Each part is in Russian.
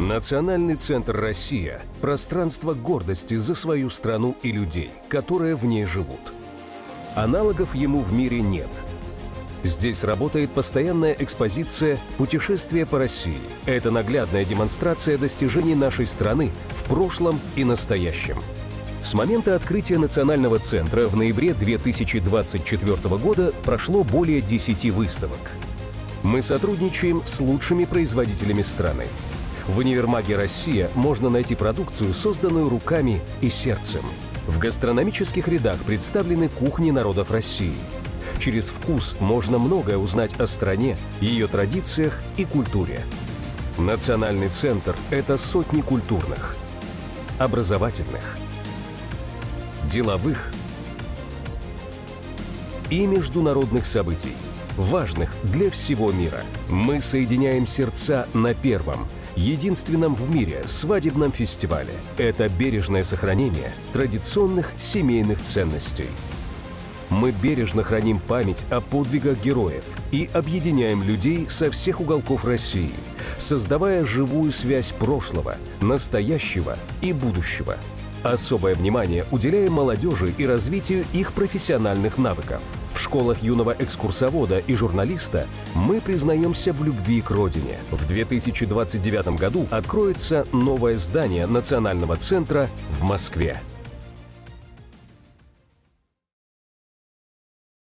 Национальный центр «Россия» – пространство гордости за свою страну и людей, которые в ней живут. Аналогов ему в мире нет. Здесь работает постоянная экспозиция «Путешествие по России». Это наглядная демонстрация достижений нашей страны в прошлом и настоящем. С момента открытия Национального центра в ноябре 2024 года прошло более 10 выставок. Мы сотрудничаем с лучшими производителями страны. В универмаге «Россия» можно найти продукцию, созданную руками и сердцем. В гастрономических рядах представлены кухни народов России. Через вкус можно многое узнать о стране, ее традициях и культуре. Национальный центр – это сотни культурных, образовательных, деловых и международных событий, важных для всего мира. Мы соединяем сердца на первом, единственном в мире свадебном фестивале. Это бережное сохранение традиционных семейных ценностей. Мы бережно храним память о подвигах героев и объединяем людей со всех уголков России, создавая живую связь прошлого, настоящего и будущего. Особое внимание уделяем молодежи и развитию их профессиональных навыков. В школах юного экскурсовода и журналиста мы признаемся в любви к родине. В 2029 году откроется новое здание Национального центра в Москве.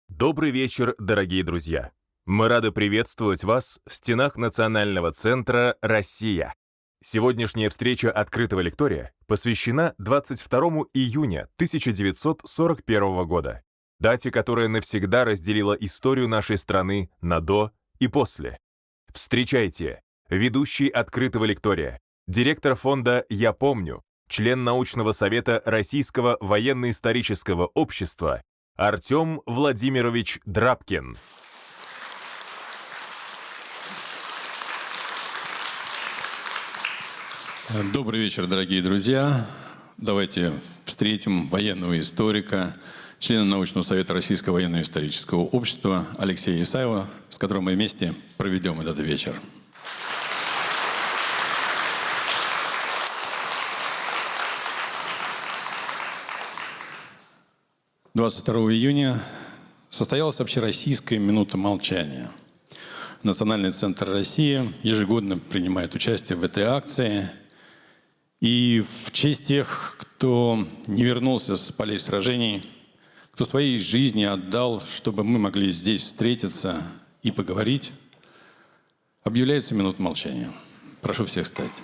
Добрый вечер, дорогие друзья! Мы рады приветствовать вас в стенах Национального центра «Россия». Сегодняшняя встреча открытого лектория посвящена 22 июня 1941 года, дате, которая навсегда разделила историю нашей страны на «до» и «после». Встречайте, ведущий открытого лектория, директор фонда «Я помню», член научного совета Российского военно-исторического общества Артем Владимирович Драбкин. Добрый вечер, дорогие друзья. Давайте встретим военного историка, члена научного совета Российского военно-исторического общества Алексея Исаева, с которым мы вместе проведем этот вечер. — 22 июня состоялась общероссийская минута молчания. Национальный центр «России» ежегодно принимает участие в этой акции. И в честь тех, кто не вернулся с полей сражений, кто своей жизни отдал, чтобы мы могли здесь встретиться и поговорить, объявляется минута молчания. Прошу всех встать.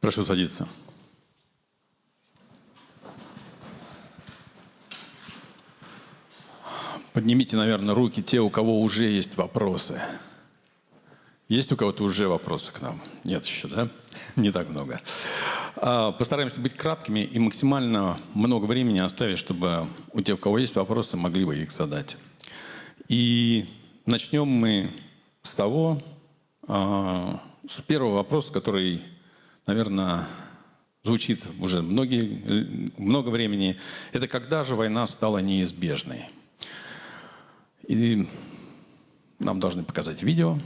Прошу садиться. Поднимите, наверное, руки те, у кого уже есть вопросы. Есть у кого-то уже вопросы к нам? Нет еще, да? Не так много. Постараемся быть краткими и максимально много времени оставить, чтобы у тех, у кого есть вопросы, могли бы их задать. И начнем мы с того, с первого вопроса, который, наверное, звучит уже много времени. Это когда же война стала неизбежной? И нам должны показать видео.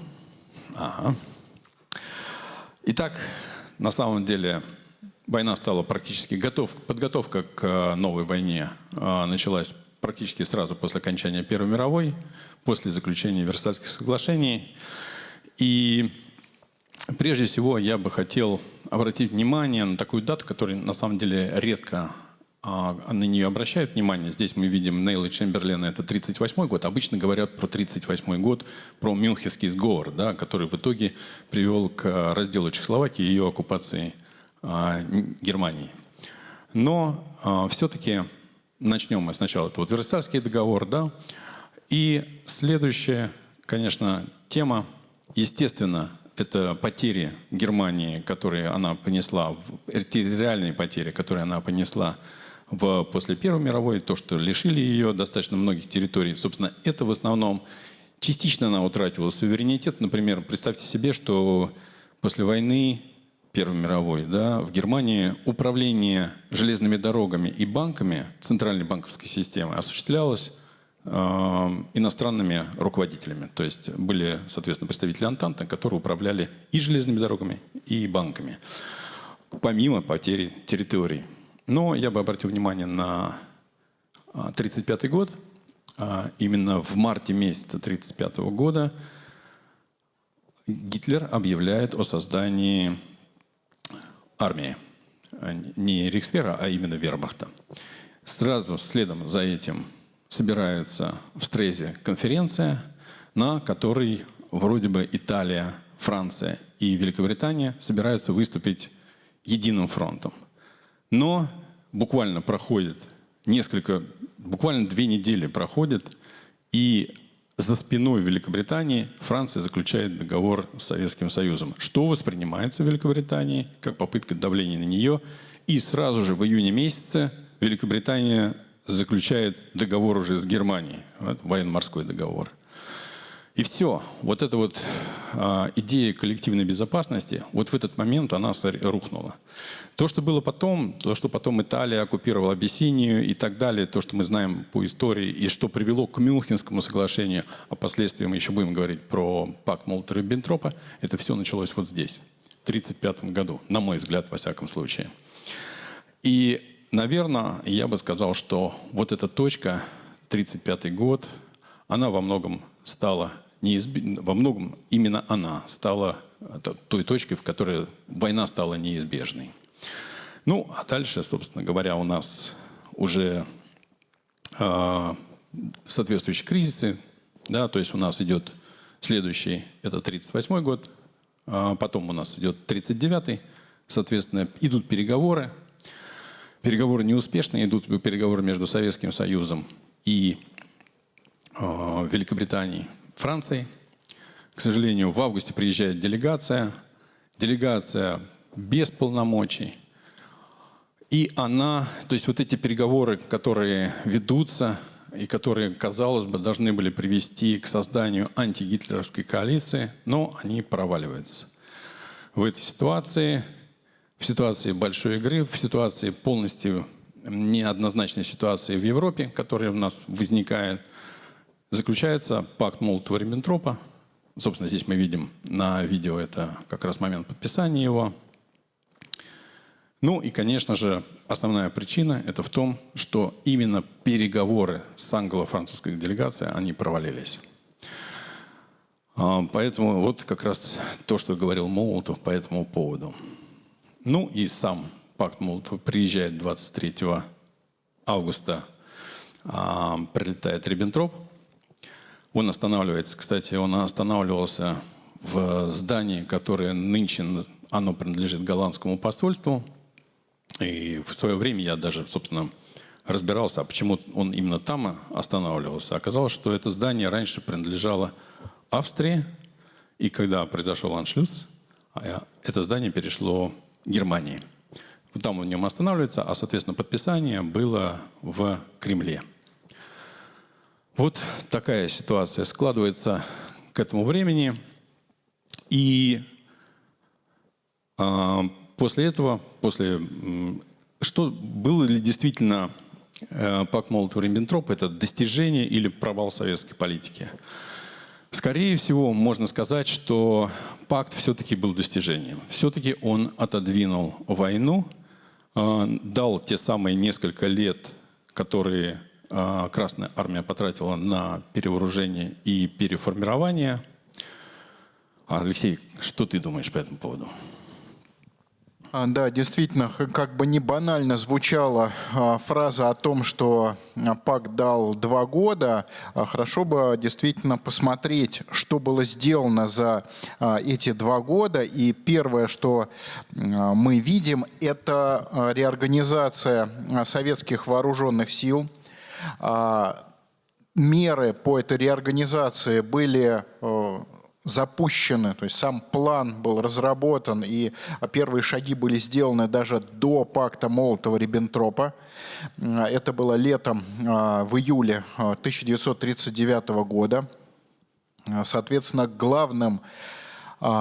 Ага. Итак, на самом деле война стала практически подготовка к новой войне началась практически сразу после окончания Первой мировой, после заключения Версальских соглашений. И Прежде всего, я бы хотел обратить внимание на такую дату, которая на самом деле редко на нее обращают внимание. Здесь мы видим Нейла Чемберлена, это 1938 год. Обычно говорят про 1938 год, про Мюнхенский сговор, да, который в итоге привел к разделу Чехословакии и ее оккупации Германией. Но все-таки начнем мы сначала. Это вот Версальский договор, да. И следующая, конечно, тема, естественно, это потери Германии, которые она понесла, территориальные потери, которые она понесла после Первой мировой, то, что лишили ее достаточно многих территорий. Собственно, это в основном частично она утратила суверенитет. Например, представьте себе, что после войны Первой мировой, да, в Германии управление железными дорогами и банками, центральной банковской системой, осуществлялось иностранными руководителями. То есть были, соответственно, представители Антанты, которые управляли и железными дорогами, и банками, помимо потери территорий. Но я бы обратил внимание на 1935 год. Именно в марте месяца 1935 года Гитлер объявляет о создании армии. Не Рейхсвера, а именно Вермахта. Сразу следом за этим собирается в Стрезе конференция, на которой вроде бы Италия, Франция и Великобритания собираются выступить единым фронтом. Но буквально проходит буквально 2 недели проходит, и за спиной Великобритании Франция заключает договор с Советским Союзом, что воспринимается в Великобритании как попытка давления на нее. И сразу же в июне месяце Великобритания заключает договор уже с Германией, вот, военно-морской договор. И все. Вот эта вот идея коллективной безопасности, вот в этот момент она рухнула. То, что было потом, то, что потом Италия оккупировала Абиссинию и так далее, то, что мы знаем по истории, и что привело к Мюнхенскому соглашению, а впоследствии мы еще будем говорить про пакт Молотова-Риббентропа, это все началось вот здесь, в 1935 году, на мой взгляд, во всяком случае. И, наверное, я бы сказал, что вот эта точка, 1935 год, она во многом стала во многом именно она стала той точкой, в которой война стала неизбежной. Ну, а дальше, собственно говоря, у нас уже соответствующие кризисы, да, то есть у нас идет следующий, это 1938 год, потом у нас идет 1939, соответственно, идут переговоры. Переговоры неуспешные, идут переговоры между Советским Союзом и Великобританией, Францией. К сожалению, в августе приезжает делегация без полномочий. И то есть вот эти переговоры, которые ведутся и которые, казалось бы, должны были привести к созданию антигитлеровской коалиции, но они проваливаются. В этой ситуации, в ситуации большой игры, в ситуации полностью неоднозначной ситуации в Европе, которая у нас возникает, заключается пакт Молотова-Риббентропа. Собственно, здесь мы видим на видео, это как раз момент подписания его. Ну и, конечно же, основная причина это в том, что именно переговоры с англо-французской делегацией, они провалились. Поэтому вот как раз то, что говорил Молотов по этому поводу. Ну и сам пакт Молотова приезжает 23 августа, прилетает Риббентроп. Он останавливается, кстати, он останавливался в здании, которое нынче, оно принадлежит голландскому посольству. И в свое время я даже, собственно, разбирался, а почему он именно там останавливался. Оказалось, что это здание раньше принадлежало Австрии, и когда произошел аншлюз, это здание перешло Германии. Там он в нем останавливается, а, соответственно, подписание было в Кремле. Вот такая ситуация складывается к этому времени. И после этого, что было ли действительно пакт Молотова-Риббентропа, это достижение или провал советской политики? Скорее всего, можно сказать, что пакт все-таки был достижением. Все-таки он отодвинул войну, дал те самые несколько лет, которые Красная Армия потратила на перевооружение и переформирование. Алексей, что ты думаешь по этому поводу? Да, действительно, как бы не банально звучала фраза о том, что пакт дал 2 года, хорошо бы действительно посмотреть, что было сделано за эти 2 года. И первое, что мы видим, это реорганизация советских вооруженных сил. Меры по этой реорганизации были запущены, то есть сам план был разработан, и первые шаги были сделаны даже до пакта Молотова-Риббентропа. Это было летом, в июле 1939 года. Соответственно, главным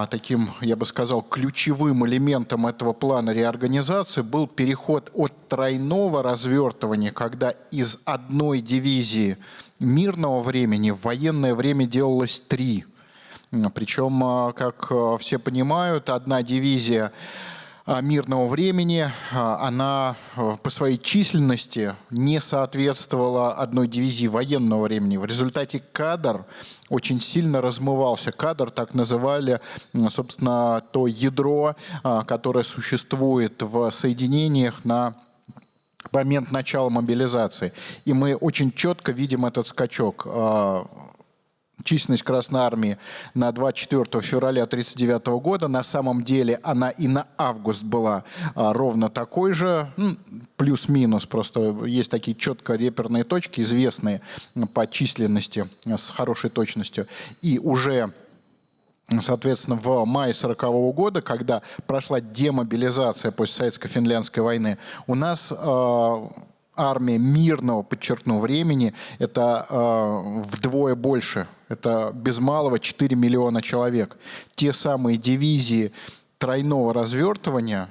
таким, я бы сказал, ключевым элементом этого плана реорганизации был переход от тройного развертывания, когда из одной дивизии мирного времени в военное время делалось 3. Причем, как все понимают, одна дивизия мирного времени, она по своей численности не соответствовала одной дивизии военного времени. В результате кадр очень сильно размывался. Кадр так называли, собственно, то ядро, которое существует в соединениях на момент начала мобилизации. И мы очень четко видим этот скачок. Численность Красной Армии на 24 февраля 1939 года, на самом деле она и на август была ровно такой же, плюс-минус, просто есть такие четко реперные точки, известные по численности с хорошей точностью. И уже, соответственно, в мае 1940 года, когда прошла демобилизация после Советско-финляндской войны, у нас армия мирного, подчеркну, времени, это вдвое больше. Это без малого 4 миллиона человек. Те самые дивизии тройного развертывания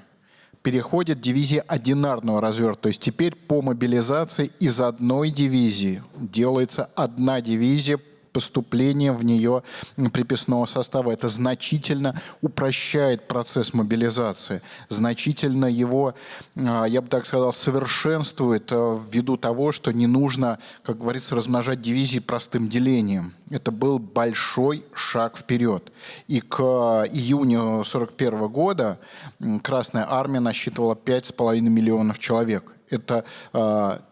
переходят в дивизии одинарного развертывания. То есть теперь по мобилизации из одной дивизии делается одна дивизия, поступлением в нее приписного состава. Это значительно упрощает процесс мобилизации, значительно его, я бы так сказал, совершенствует ввиду того, что не нужно, как говорится, размножать дивизии простым делением. Это был большой шаг вперед. И к июню 1941 года Красная Армия насчитывала 5,5 миллионов человек. Это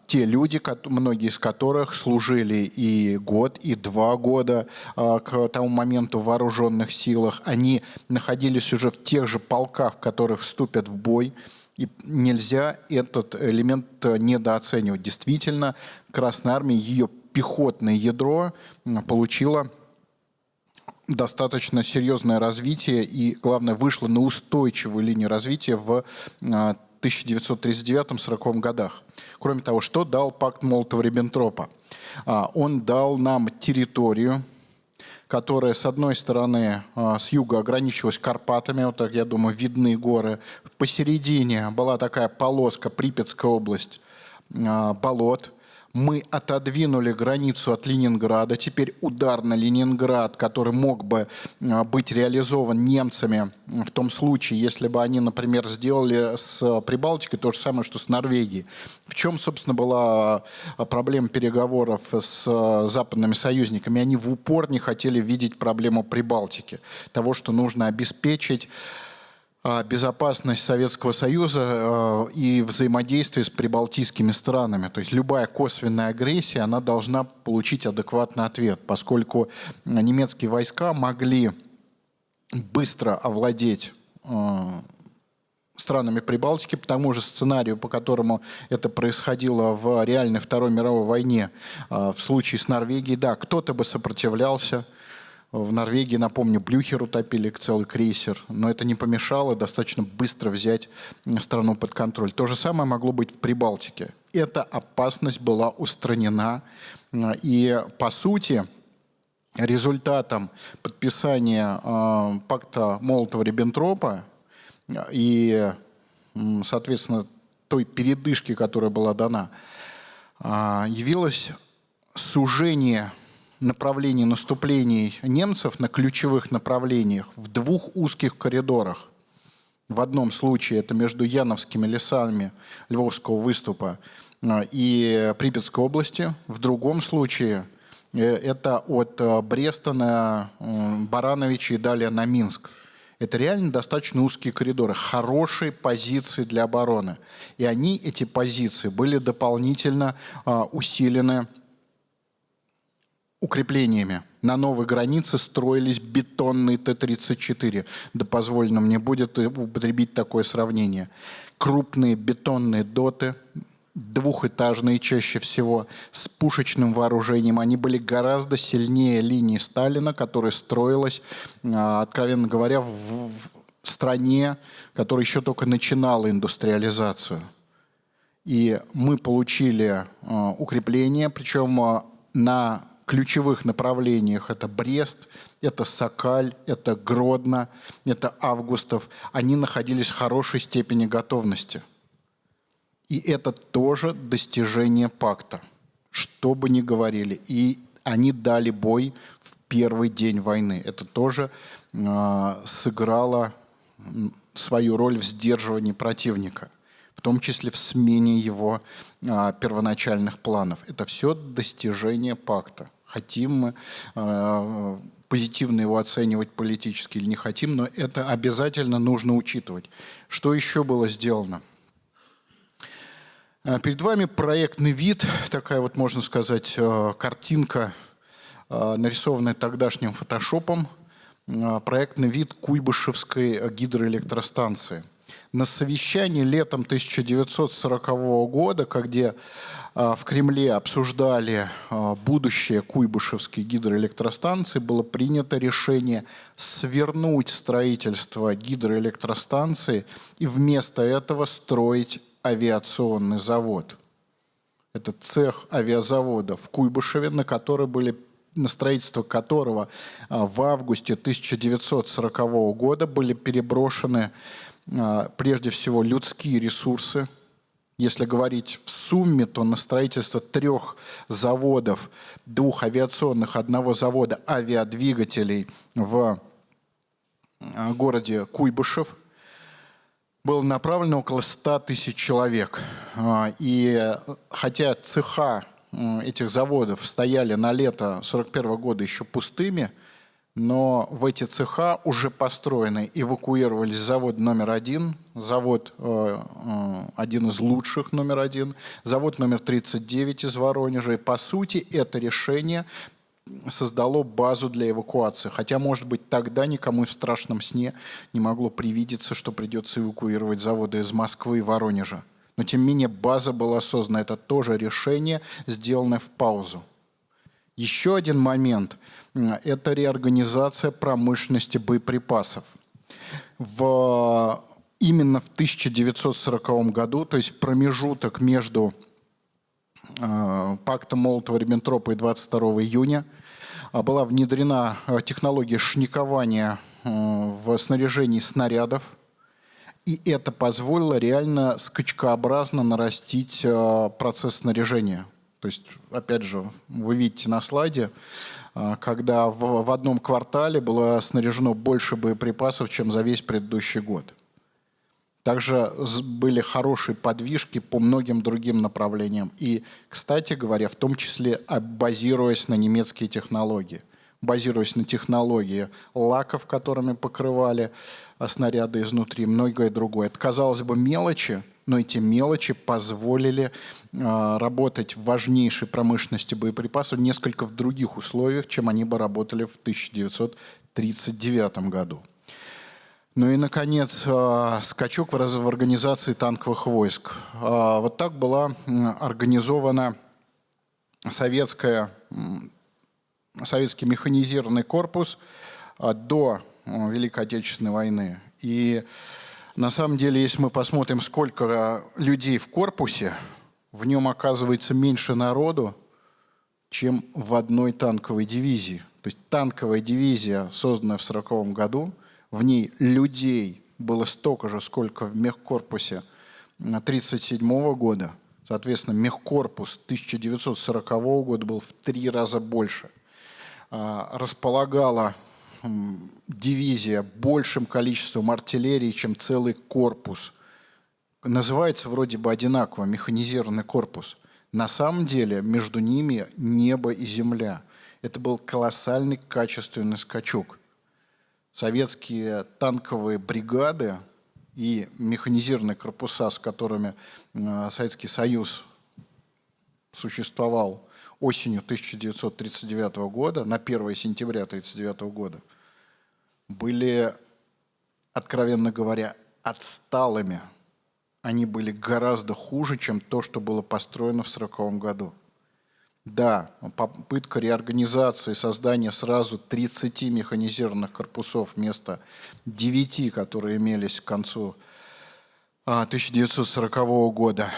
те люди, многие из которых служили и год, и 2 года к тому моменту в вооруженных силах. Они находились уже в тех же полках, в которых вступят в бой. И нельзя этот элемент недооценивать. Действительно, Красная Армия, ее пехотное ядро получило достаточно серьезное развитие и, главное, вышло на устойчивую линию развития в 1939-1940 годах. Кроме того, что дал пакт Молотова-Риббентропа? Он дал нам территорию, которая, с одной стороны, с юга ограничивалась Карпатами, вот так, я думаю, видны горы. Посередине была такая полоска, Припятская область, болот. Мы отодвинули границу от Ленинграда. Теперь удар на Ленинград, который мог бы быть реализован немцами в том случае, если бы они, например, сделали с Прибалтикой то же самое, что с Норвегией. В чем, собственно, была проблема переговоров с западными союзниками? Они в упор не хотели видеть проблему Прибалтики. Того, что нужно обеспечить безопасность Советского Союза и взаимодействие с прибалтийскими странами. То есть любая косвенная агрессия, она должна получить адекватный ответ, поскольку немецкие войска могли быстро овладеть странами Прибалтики по тому же сценарию, по которому это происходило в реальной Второй мировой войне. В случае с Норвегией, да, кто-то бы сопротивлялся. В Норвегии, напомню, Блюхер утопили целый крейсер, но это не помешало достаточно быстро взять страну под контроль. То же самое могло быть в Прибалтике. Эта опасность была устранена, и, по сути, результатом подписания пакта Молотова-Риббентропа и, соответственно, той передышки, которая была дана, явилось сужение направлений наступлений немцев на ключевых направлениях в 2 узких коридорах. В одном случае это между Яновскими лесами Львовского выступа и Припятской области. В другом случае Это от Бреста на Барановича и далее на Минск. Это реально достаточно узкие коридоры, хорошие позиции для обороны. И эти позиции, были дополнительно усилены укреплениями. На новой границе строились бетонные Т-34. Да позволено мне будет употребить такое сравнение. Крупные бетонные доты, двухэтажные чаще всего, с пушечным вооружением. Они были гораздо сильнее линии Сталина, которая строилась, откровенно говоря, в стране, которая еще только начинала индустриализацию. И мы получили укрепления, причем на ключевых направлениях. Это Брест, это Сокаль, это Гродно, это Августов. Они находились в хорошей степени готовности. И это тоже достижение пакта, что бы ни говорили. И они дали бой в первый день войны. Это тоже сыграло свою роль в сдерживании противника, в том числе в смене его первоначальных планов. Это все достижение пакта. Хотим мы позитивно его оценивать политически или не хотим, но это обязательно нужно учитывать. Что еще было сделано? Перед вами проектный вид, такая вот, можно сказать, картинка, нарисованная тогдашним фотошопом, проектный вид Куйбышевской гидроэлектростанции. На совещании летом 1940 года, где в Кремле обсуждали будущее Куйбышевской гидроэлектростанции, было принято решение свернуть строительство гидроэлектростанции и вместо этого строить авиационный завод. Это цех авиазавода в Куйбышеве, на строительство которого в августе 1940 года были переброшены прежде всего людские ресурсы. Если говорить в сумме, то на строительство 3 заводов, 2 авиационных, 1 завода авиадвигателей в городе Куйбышев было направлено около 100 тысяч человек. И хотя цеха этих заводов стояли на лето 1941 года еще пустыми, но в эти цеха уже построены, эвакуировались завод номер 1, завод один из лучших номер 1, завод номер 39 из Воронежа. И по сути это решение создало базу для эвакуации. Хотя, может быть, тогда никому в страшном сне не могло привидеться, что придется эвакуировать заводы из Москвы и Воронежа. Но, тем не менее, база была создана. Это тоже решение, сделанное в паузу. Еще один момент – это реорганизация промышленности боеприпасов. Именно в 1940 году, то есть в промежуток между пактом Молотова-Риббентропа и 22 июня, была внедрена технология шникования в снаряжении снарядов. И это позволило реально скачкообразно нарастить процесс снаряжения. То есть, опять же, вы видите на слайде, когда в одном квартале было снаряжено больше боеприпасов, чем за весь предыдущий год. Также были хорошие подвижки по многим другим направлениям. И, кстати говоря, в том числе базируясь на немецкие технологии. Базируясь на технологии лаков, которыми покрывали снаряды изнутри, многое другое. Это, казалось бы, мелочи, но эти мелочи позволили работать в важнейшей промышленности боеприпасов несколько в других условиях, чем они бы работали в 1939 году. Ну и, наконец, скачок в организации танковых войск. Вот так была организована советский механизированный корпус до Великой Отечественной войны. И на самом деле, если мы посмотрим, сколько людей в корпусе, в нем оказывается меньше народу, чем в одной танковой дивизии. То есть танковая дивизия, созданная в 1940 году, в ней людей было столько же, сколько в мехкорпусе 1937 года. Соответственно, мехкорпус 1940 года был в 3 раза больше. Располагала дивизия большим количеством артиллерии, чем целый корпус. Называется вроде бы одинаково, механизированный корпус. На самом деле между ними небо и земля. Это был колоссальный качественный скачок. Советские танковые бригады и механизированные корпуса, с которыми Советский Союз существовал осенью 1939 года, на 1 сентября 1939 года, были, откровенно говоря, отсталыми. Они были гораздо хуже, чем то, что было построено в 1940 году. Да, попытка реорганизации, создания сразу 30 механизированных корпусов вместо 9, которые имелись к концу 1940 года,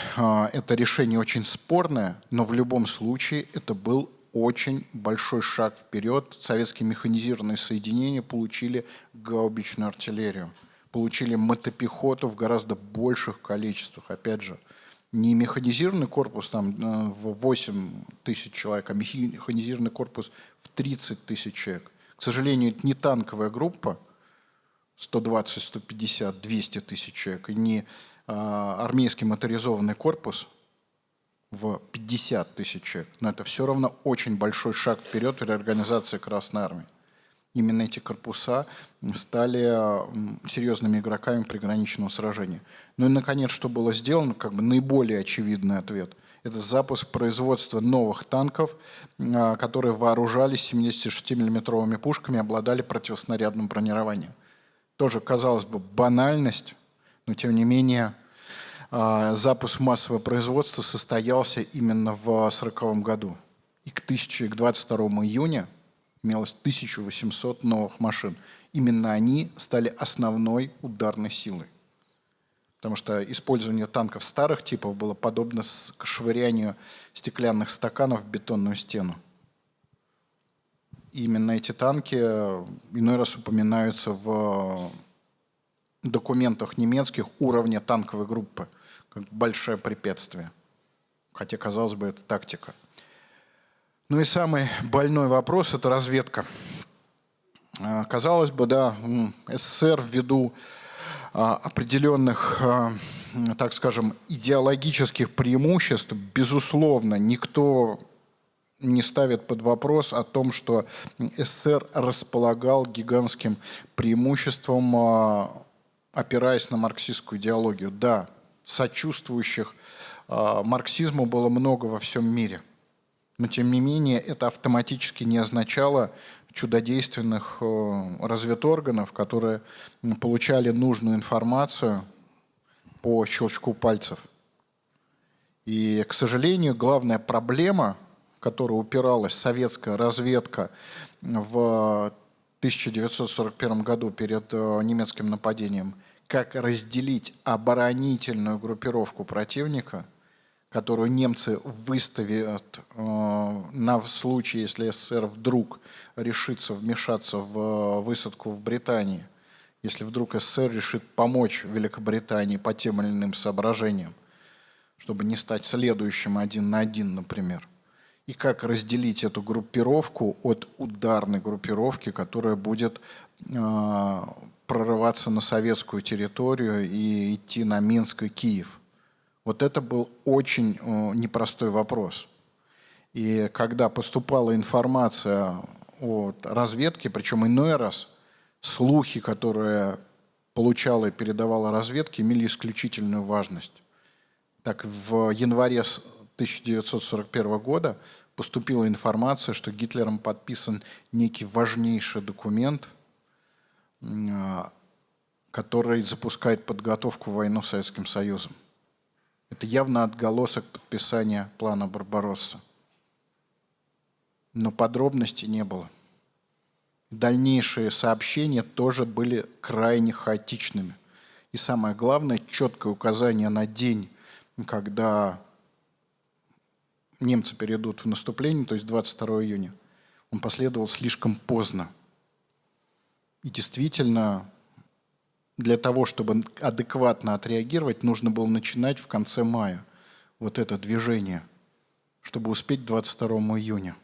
это решение очень спорное, но в любом случае это был очень большой шаг вперед. Советские механизированные соединения получили гаубичную артиллерию, получили мотопехоту в гораздо больших количествах. Опять же, не механизированный корпус там, в 8 тысяч человек, а механизированный корпус в 30 тысяч человек. К сожалению, это не танковая группа, 120, 150, 200 тысяч человек, и не армейский моторизованный корпус в 50 тысяч человек. Но это все равно очень большой шаг вперед в реорганизации Красной Армии. Именно эти корпуса стали серьезными игроками приграничного сражения. Ну и, наконец, что было сделано, как бы наиболее очевидный ответ. Это запуск производства новых танков, которые вооружались 76-миллиметровыми пушками и обладали противоснарядным бронированием. Тоже, казалось бы, банальность, но, тем не менее, запуск массового производства состоялся именно в 1940 году. И к 22 июня имелось 1800 новых машин. Именно они стали основной ударной силой. Потому что использование танков старых типов было подобно швырянию стеклянных стаканов в бетонную стену. И именно эти танки иной раз упоминаются в документах немецких уровня танковой группы, как большое препятствие. Хотя, казалось бы, это тактика. Ну и самый больной вопрос – это разведка. Казалось бы, да, СССР ввиду определенных, так скажем, идеологических преимуществ, безусловно, никто не ставит под вопрос о том, что СССР располагал гигантским преимуществом, опираясь на марксистскую идеологию. Да, сочувствующих марксизму было много во всем мире. Но, тем не менее, это автоматически не означало чудодейственных разведорганов, которые получали нужную информацию по щелчку пальцев. И, к сожалению, главная проблема, в которую упиралась советская разведка в 1941 году перед немецким нападением, как разделить оборонительную группировку противника, которую немцы выставят на случай, если СССР вдруг решится вмешаться в высадку в Британии, если вдруг СССР решит помочь Великобритании по тем или иным соображениям, чтобы не стать следующим 1 на 1, например. И как разделить эту группировку от ударной группировки, которая будет прорываться на советскую территорию и идти на Минск и Киев. Вот это был очень непростой вопрос. И когда поступала информация от разведки, причем иной раз слухи, которые получала и передавала разведка, имели исключительную важность. Так, в январе 1941 года поступила информация, что Гитлером подписан некий важнейший документ, который запускает подготовку к войне с Советским Союзом. Это явно отголосок подписания плана Барбаросса. Но подробностей не было. Дальнейшие сообщения тоже были крайне хаотичными. И самое главное, четкое указание на день, когда немцы перейдут в наступление, то есть 22 июня, он последовал слишком поздно. И действительно, для того, чтобы адекватно отреагировать, нужно было начинать в конце мая вот это движение, чтобы успеть 22 июня.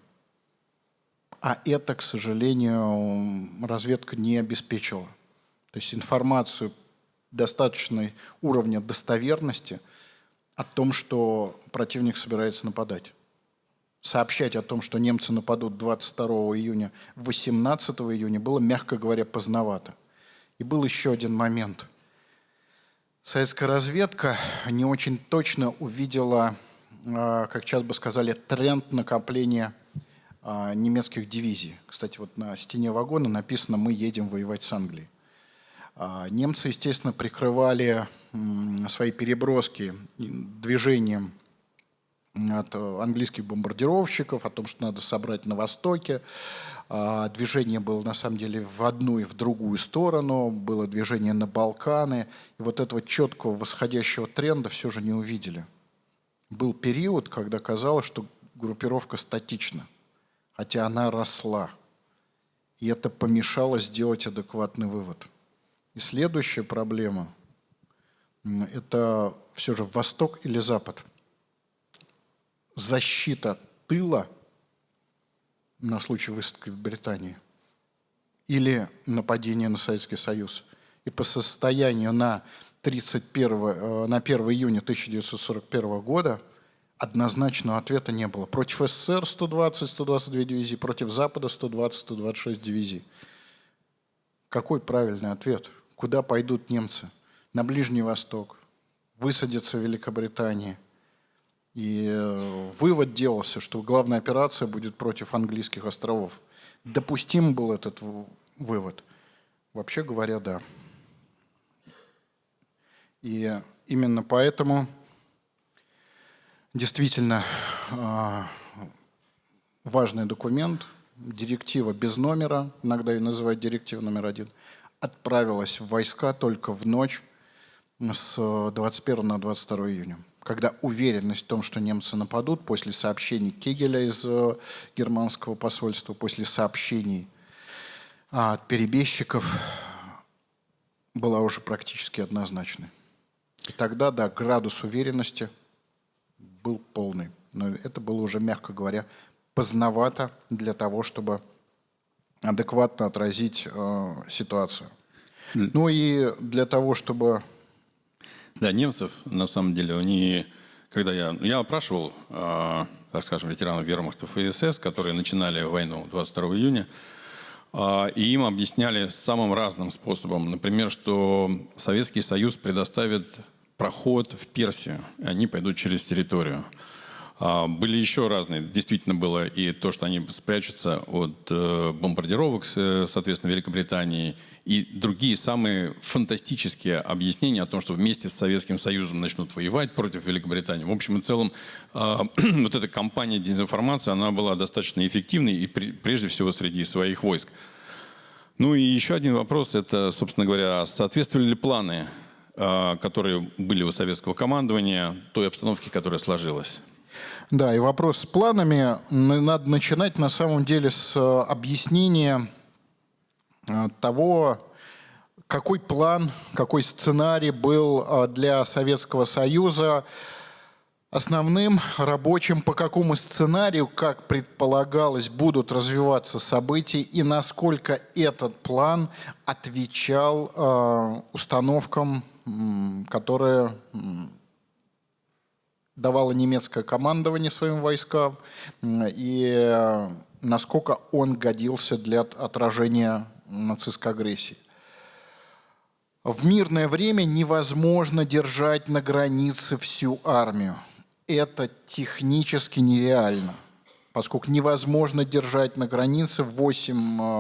А это, к сожалению, разведка не обеспечила. То есть информацию достаточного уровня достоверности о том, что противник собирается нападать. сообщать о том, что немцы нападут 22 июня, 18 июня, было, мягко говоря, поздновато. И был еще один момент. Советская разведка не очень точно увидела, как сейчас бы сказали, тренд накопления немецких дивизий. Кстати, вот на стене вагона написано «Мы едем воевать с Англией». Немцы, естественно, прикрывали свои переброски движением от английских бомбардировщиков, о том, что надо собрать на востоке. Движение было, на самом деле, в одну и в другую сторону. Было движение на Балканы. И вот этого четкого восходящего тренда все же не увидели. Был период, когда казалось, что группировка статична, хотя она росла. И это помешало сделать адекватный вывод. И следующая проблема – это все же Восток или Запад. Защита тыла на случай высадки в Британии или нападение на Советский Союз. И по состоянию на 1 июня 1941 года однозначного ответа не было. Против СССР 120-122 дивизии, против Запада 120-126 дивизий. Какой правильный ответ? Куда пойдут немцы? На Ближний Восток, высадятся в Великобритании. И вывод делался, что главная операция будет против английских островов. Допустим был этот вывод? Вообще говоря, да. И именно поэтому действительно важный документ, директива без номера, иногда ее называют директива номер 1, отправилась в войска только в ночь с 21 на 22 июня. Когда уверенность в том, что немцы нападут, после сообщений Кегеля из германского посольства, после сообщений от перебежчиков, была уже практически однозначной. И тогда, да, градус уверенности был полный. Но это было уже, мягко говоря, поздновато для того, чтобы адекватно отразить ситуацию. Ну и для того, чтобы... Да, немцев, на самом деле, они, когда я опрашивал, так скажем, ветеранов вермахтов и СС, которые начинали войну 22 июня, и им объясняли самым разным способом. Например, что Советский Союз предоставит проход в Персию, и они пойдут через территорию. Были еще разные. Действительно было и то, что они спрячутся от бомбардировок, соответственно, Великобритании, и другие самые фантастические объяснения о том, что вместе с Советским Союзом начнут воевать против Великобритании. В общем и целом, вот эта кампания дезинформации, она была достаточно эффективной, и прежде всего среди своих войск. Ну и еще один вопрос, это, собственно говоря, соответствовали ли планы, которые были у советского командования, той обстановке, которая сложилась? Да, и вопрос с планами надо начинать на самом деле с объяснения того, какой план, какой сценарий был для Советского Союза основным, рабочим, по какому сценарию, как предполагалось, будут развиваться события и насколько этот план отвечал установкам, которые давало немецкое командование своим войскам, и насколько он годился для отражения нацистской агрессии. В мирное время невозможно держать на границе всю армию. Это технически нереально, поскольку невозможно держать на границе 8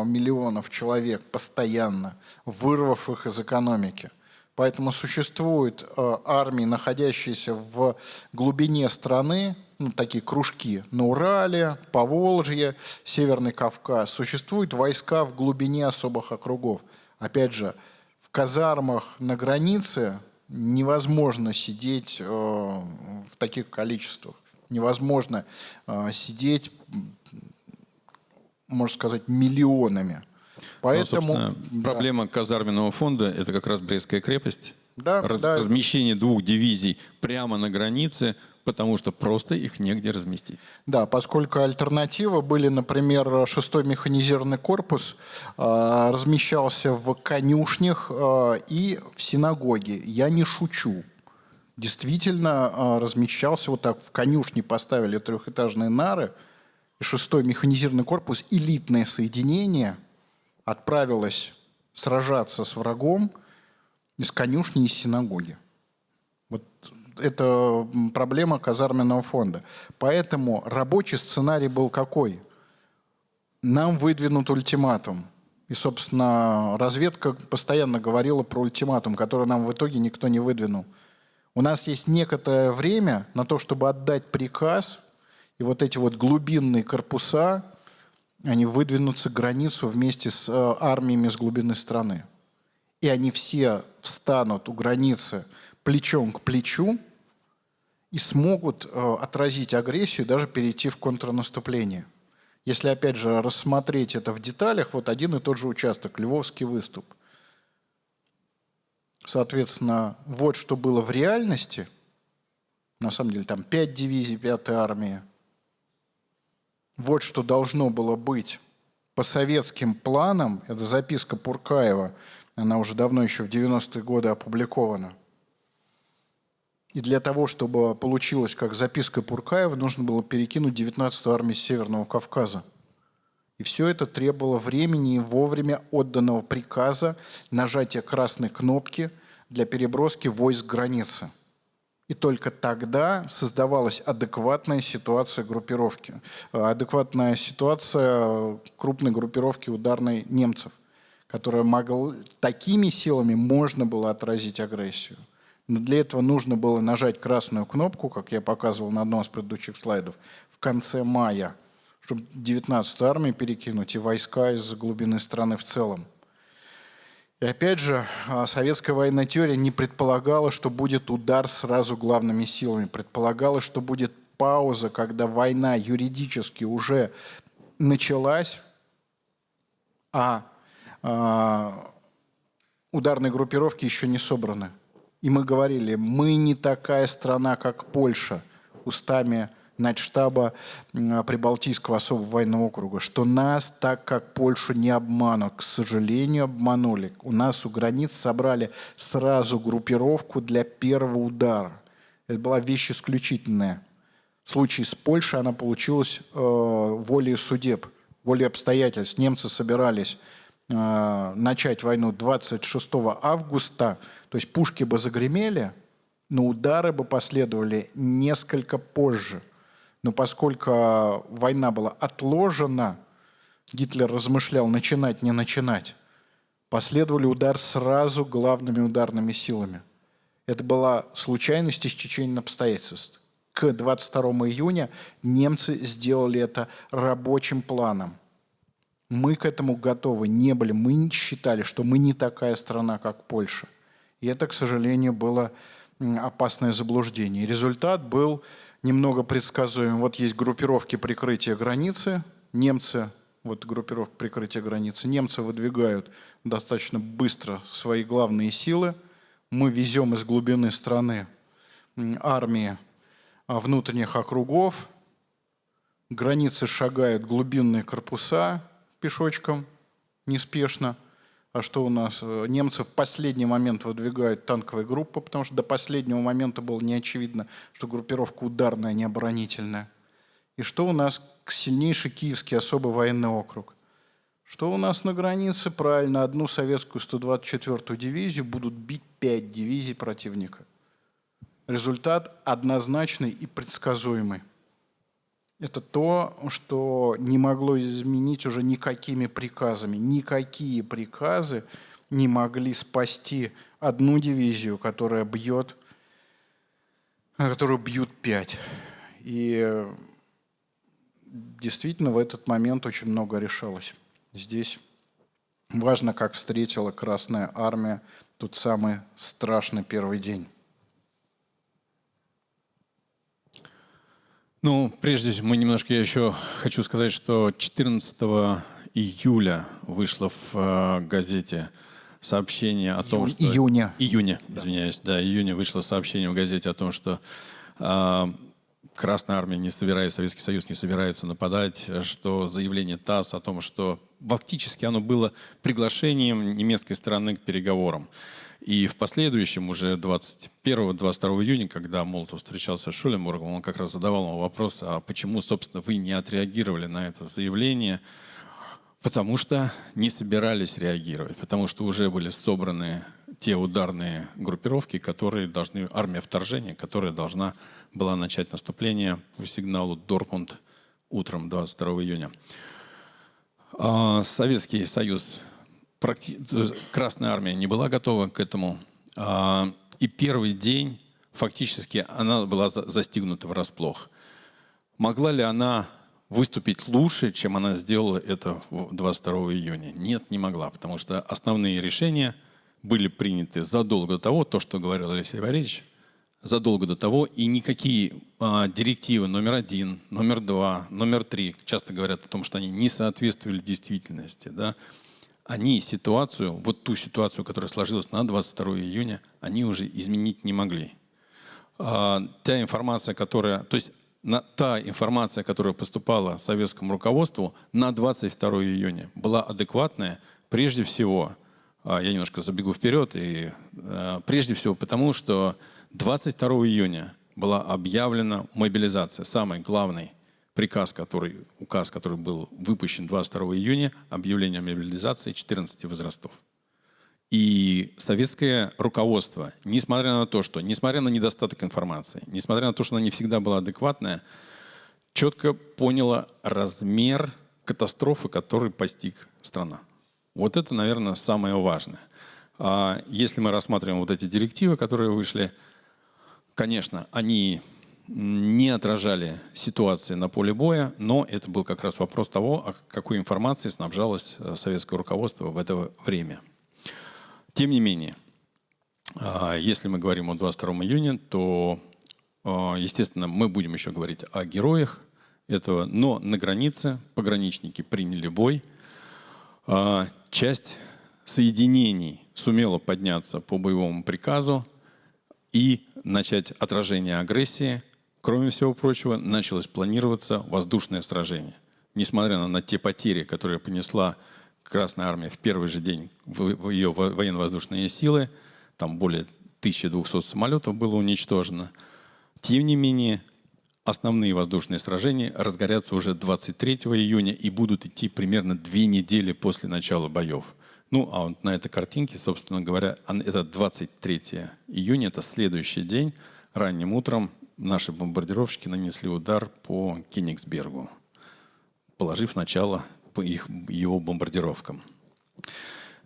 миллионов человек постоянно, вырвав их из экономики. Поэтому существуют армии, находящиеся в глубине страны, ну, такие кружки на Урале, Поволжье, Северный Кавказ. Существуют войска в глубине особых округов. Опять же, в казармах на границе невозможно сидеть в таких количествах. Невозможно сидеть, можно сказать, миллионами. Поэтому проблема казарменного фонда – это как раз Брестская крепость. Да, Размещение 2 дивизий прямо на границе, потому что просто их негде разместить. Да, поскольку альтернатива были, например, 6-й механизированный корпус размещался в конюшнях и в синагоге. Я не шучу. Действительно размещался вот так. В конюшне поставили 3-этажные нары, и 6-й механизированный корпус, элитное соединение, отправилось сражаться с врагом из конюшни, из синагоги. Вот это проблема казарменного фонда. Поэтому рабочий сценарий был какой? Нам выдвинут ультиматум. И, собственно, разведка постоянно говорила про ультиматум, который нам в итоге никто не выдвинул. У нас есть некоторое время на то, чтобы отдать приказ, и вот эти вот глубинные корпуса, они выдвинутся к границу вместе с армиями с глубины страны. И они все встанут у границы плечом к плечу и смогут отразить агрессию, даже перейти в контрнаступление. Если, опять же, рассмотреть это в деталях, вот один и тот же участок, Львовский выступ. Соответственно, вот что было в реальности. На самом деле, там 5 дивизий 5-й армии. Вот что должно было быть по советским планам. Это записка Пуркаева. Она уже давно, еще в 90-е годы опубликована. И для того, чтобы получилось как записка Пуркаева, нужно было перекинуть 19-ю армию Северного Кавказа. И все это требовало времени и вовремя отданного приказа нажатия красной кнопки для переброски войск границы. И только тогда создавалась адекватная ситуация группировки, адекватная ситуация крупной группировки ударной немцев, которая могла, такими силами можно было отразить агрессию. Но для этого нужно было нажать красную кнопку, как я показывал на одном из предыдущих слайдов, в конце мая, чтобы 19-ю армию перекинуть и войска из глубины страны в целом. И опять же, советская военная теория не предполагала, что будет удар сразу главными силами. Предполагала, что будет пауза, когда война юридически уже началась, а ударные группировки еще не собраны. И мы говорили, мы не такая страна, как Польша, устами начштаба Прибалтийского особого военного округа, что нас, так как Польшу, не обманут. К сожалению, обманули. У нас у границ собрали сразу группировку для первого удара. Это была вещь исключительная. В случае с Польшей она получилась волей судеб, волей обстоятельств. Немцы собирались начать войну 26 августа, то есть пушки бы загремели, но удары бы последовали несколько позже. Но поскольку война была отложена, Гитлер размышлял, начинать, не начинать, последовали удар сразу главными ударными силами. Это была случайность и стечение обстоятельств. К 22 июня немцы сделали это рабочим планом. Мы к этому готовы не были. Мы считали, что мы не такая страна, как Польша. И это, к сожалению, было опасное заблуждение. И результат был немного предсказуем. Вот есть группировки прикрытия границы. Немцы, вот группировка прикрытия границы, немцы выдвигают достаточно быстро свои главные силы. Мы везем из глубины страны армии внутренних округов. Границы шагают глубинные корпуса пешочком, неспешно. А что у нас? Немцы в последний момент выдвигают танковые группы, потому что до последнего момента было не очевидно, что группировка ударная, не оборонительная. И что у нас? Сильнейший Киевский особый военный округ. Что у нас на границе? Правильно, одну советскую 124-ю дивизию будут бить 5 дивизий противника. Результат однозначный и предсказуемый. Это то, что не могло изменить уже никакими приказами. Никакие приказы не могли спасти одну дивизию, которую бьют 5. И действительно в этот момент очень много решалось. Здесь важно, как встретила Красная Армия тот самый страшный первый день. Ну, прежде всего, я еще хочу сказать, что 14 июля вышло в газете сообщение о том, что... Июня, извиняюсь. Да, июня вышло сообщение в газете о том, что Красная Армия не собирается, Советский Союз не собирается нападать, что заявление ТАСС о том, что фактически оно было приглашением немецкой стороны к переговорам. И в последующем, уже 21-22 июня, когда Молотов встречался с Шуленбургом, он как раз задавал ему вопрос, а почему, собственно, вы не отреагировали на это заявление? Потому что не собирались реагировать, потому что уже были собраны те ударные группировки, которые должны, армия вторжения, которая должна была начать наступление по сигналу «Дортмунд» утром 22 июня. Советский Союз, Красная армия не была готова к этому. И первый день фактически она была застигнута врасплох. Могла ли она выступить лучше, чем она сделала это 22 июня? Нет, не могла, потому что основные решения были приняты задолго до того, то, что говорил Алексей Валерьевич, задолго до того, и никакие директивы номер 1, номер 2, номер 3, часто говорят о том, что они не соответствовали действительности, да, они ситуацию, вот ту ситуацию, которая сложилась на 22 июня, они уже изменить не могли. Та информация, которая поступала советскому руководству на 22 июня, была адекватная прежде всего, я немножко забегу вперед, и прежде всего потому, что 22 июня была объявлена мобилизация. Самый главный указ, который был выпущен 22 июня, объявление о мобилизации 14 возрастов. И советское руководство, несмотря на недостаток информации, несмотря на то, что она не всегда была адекватная, четко поняло размер катастрофы, который постиг страна. Вот это, наверное, самое важное. Если мы рассматриваем вот эти директивы, которые вышли, конечно, они не отражали ситуации на поле боя, но это был как раз вопрос того, какой информацией снабжалось советское руководство в это время. Тем не менее, если мы говорим о 22 июня, то, естественно, мы будем еще говорить о героях этого, но на границе пограничники приняли бой. Часть соединений сумела подняться по боевому приказу и начать отражение агрессии. Кроме всего прочего, началось планироваться воздушное сражение. Несмотря на те потери, которые понесла Красная армия в первый же день, в ее военно-воздушные силы, там более 1200 самолетов было уничтожено. Тем не менее, основные воздушные сражения разгорятся уже 23 июня и будут идти примерно 2 недели после начала боев. Ну, а вот на этой картинке, собственно говоря, это 23 июня, это следующий день. Ранним утром наши бомбардировщики нанесли удар по Кенигсбергу, положив начало его бомбардировкам.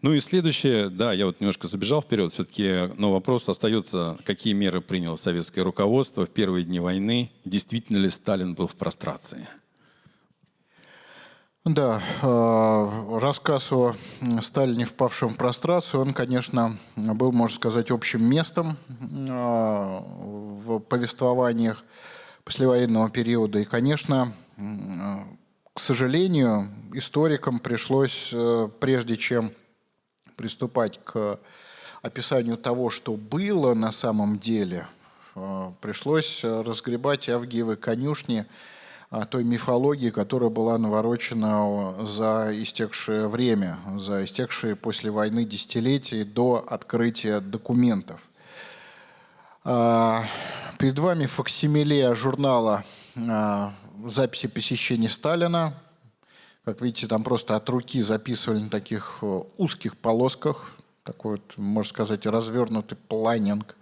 Ну и следующее, да, я вот немножко забежал вперед, все-таки, но вопрос остается, какие меры приняло советское руководство в первые дни войны, действительно ли Сталин был в прострации? Да, рассказ о Сталине, впавшем в прострацию, он, конечно, был, можно сказать, общим местом в повествованиях послевоенного периода. И, конечно, к сожалению, историкам пришлось, прежде чем приступать к описанию того, что было на самом деле, пришлось разгребать авгиевы конюшни той мифологии, которая была наворочена за истекшее время, за истекшие после войны десятилетия до открытия документов. Перед вами факсимиле журнала записи посещений Сталина. Как видите, там просто от руки записывали на таких узких полосках. Такой вот, можно сказать, развернутый планинг.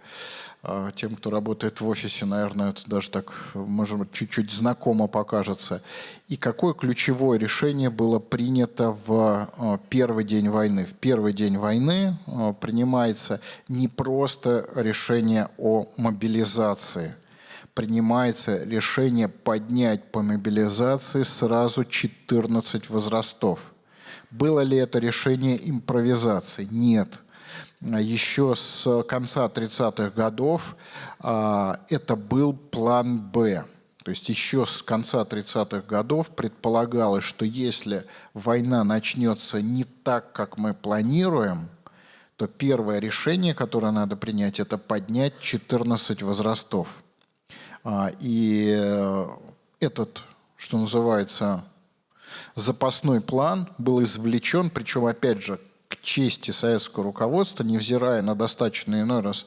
Тем, кто работает в офисе, наверное, это даже так, может быть, чуть-чуть знакомо покажется. И какое ключевое решение было принято в первый день войны? В первый день войны принимается не просто решение о мобилизации. Принимается решение поднять по мобилизации сразу 14 возрастов. Было ли это решение импровизации? Нет. Еще с конца 30-х годов это был план «Б». То есть еще с конца 30-х годов предполагалось, что если война начнется не так, как мы планируем, то первое решение, которое надо принять, это поднять 14 возрастов. И этот, что называется, запасной план был извлечен, причем, опять же, к чести советского руководства, невзирая на достаточно иной раз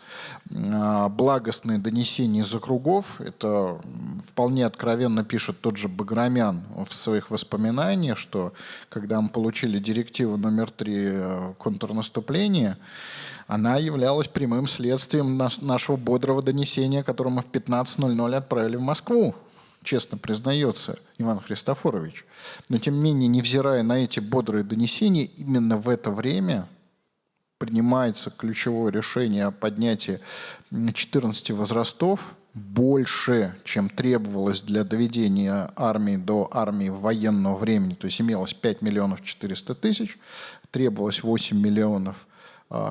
благостные донесения из округов, это вполне откровенно пишет тот же Баграмян в своих воспоминаниях, что когда мы получили директиву номер 3 контрнаступления, она являлась прямым следствием нашего бодрого донесения, которое мы в 15:00 отправили в Москву. Честно признается Иван Христофорович. Но, тем не менее, невзирая на эти бодрые донесения, именно в это время принимается ключевое решение о поднятии 14 возрастов больше, чем требовалось для доведения армии до армии военного времени. То есть имелось 5 400 000, требовалось 8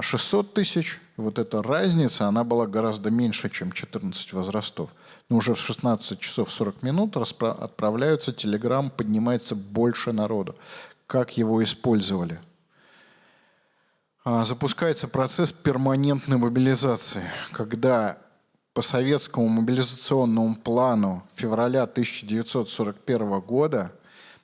600 000. Вот эта разница, она была гораздо меньше, чем 14 возрастов. Но уже в 16 часов 40 минут отправляются телеграммы, поднимается больше народу. Как его использовали? Запускается процесс перманентной мобилизации, когда по советскому мобилизационному плану февраля 1941 года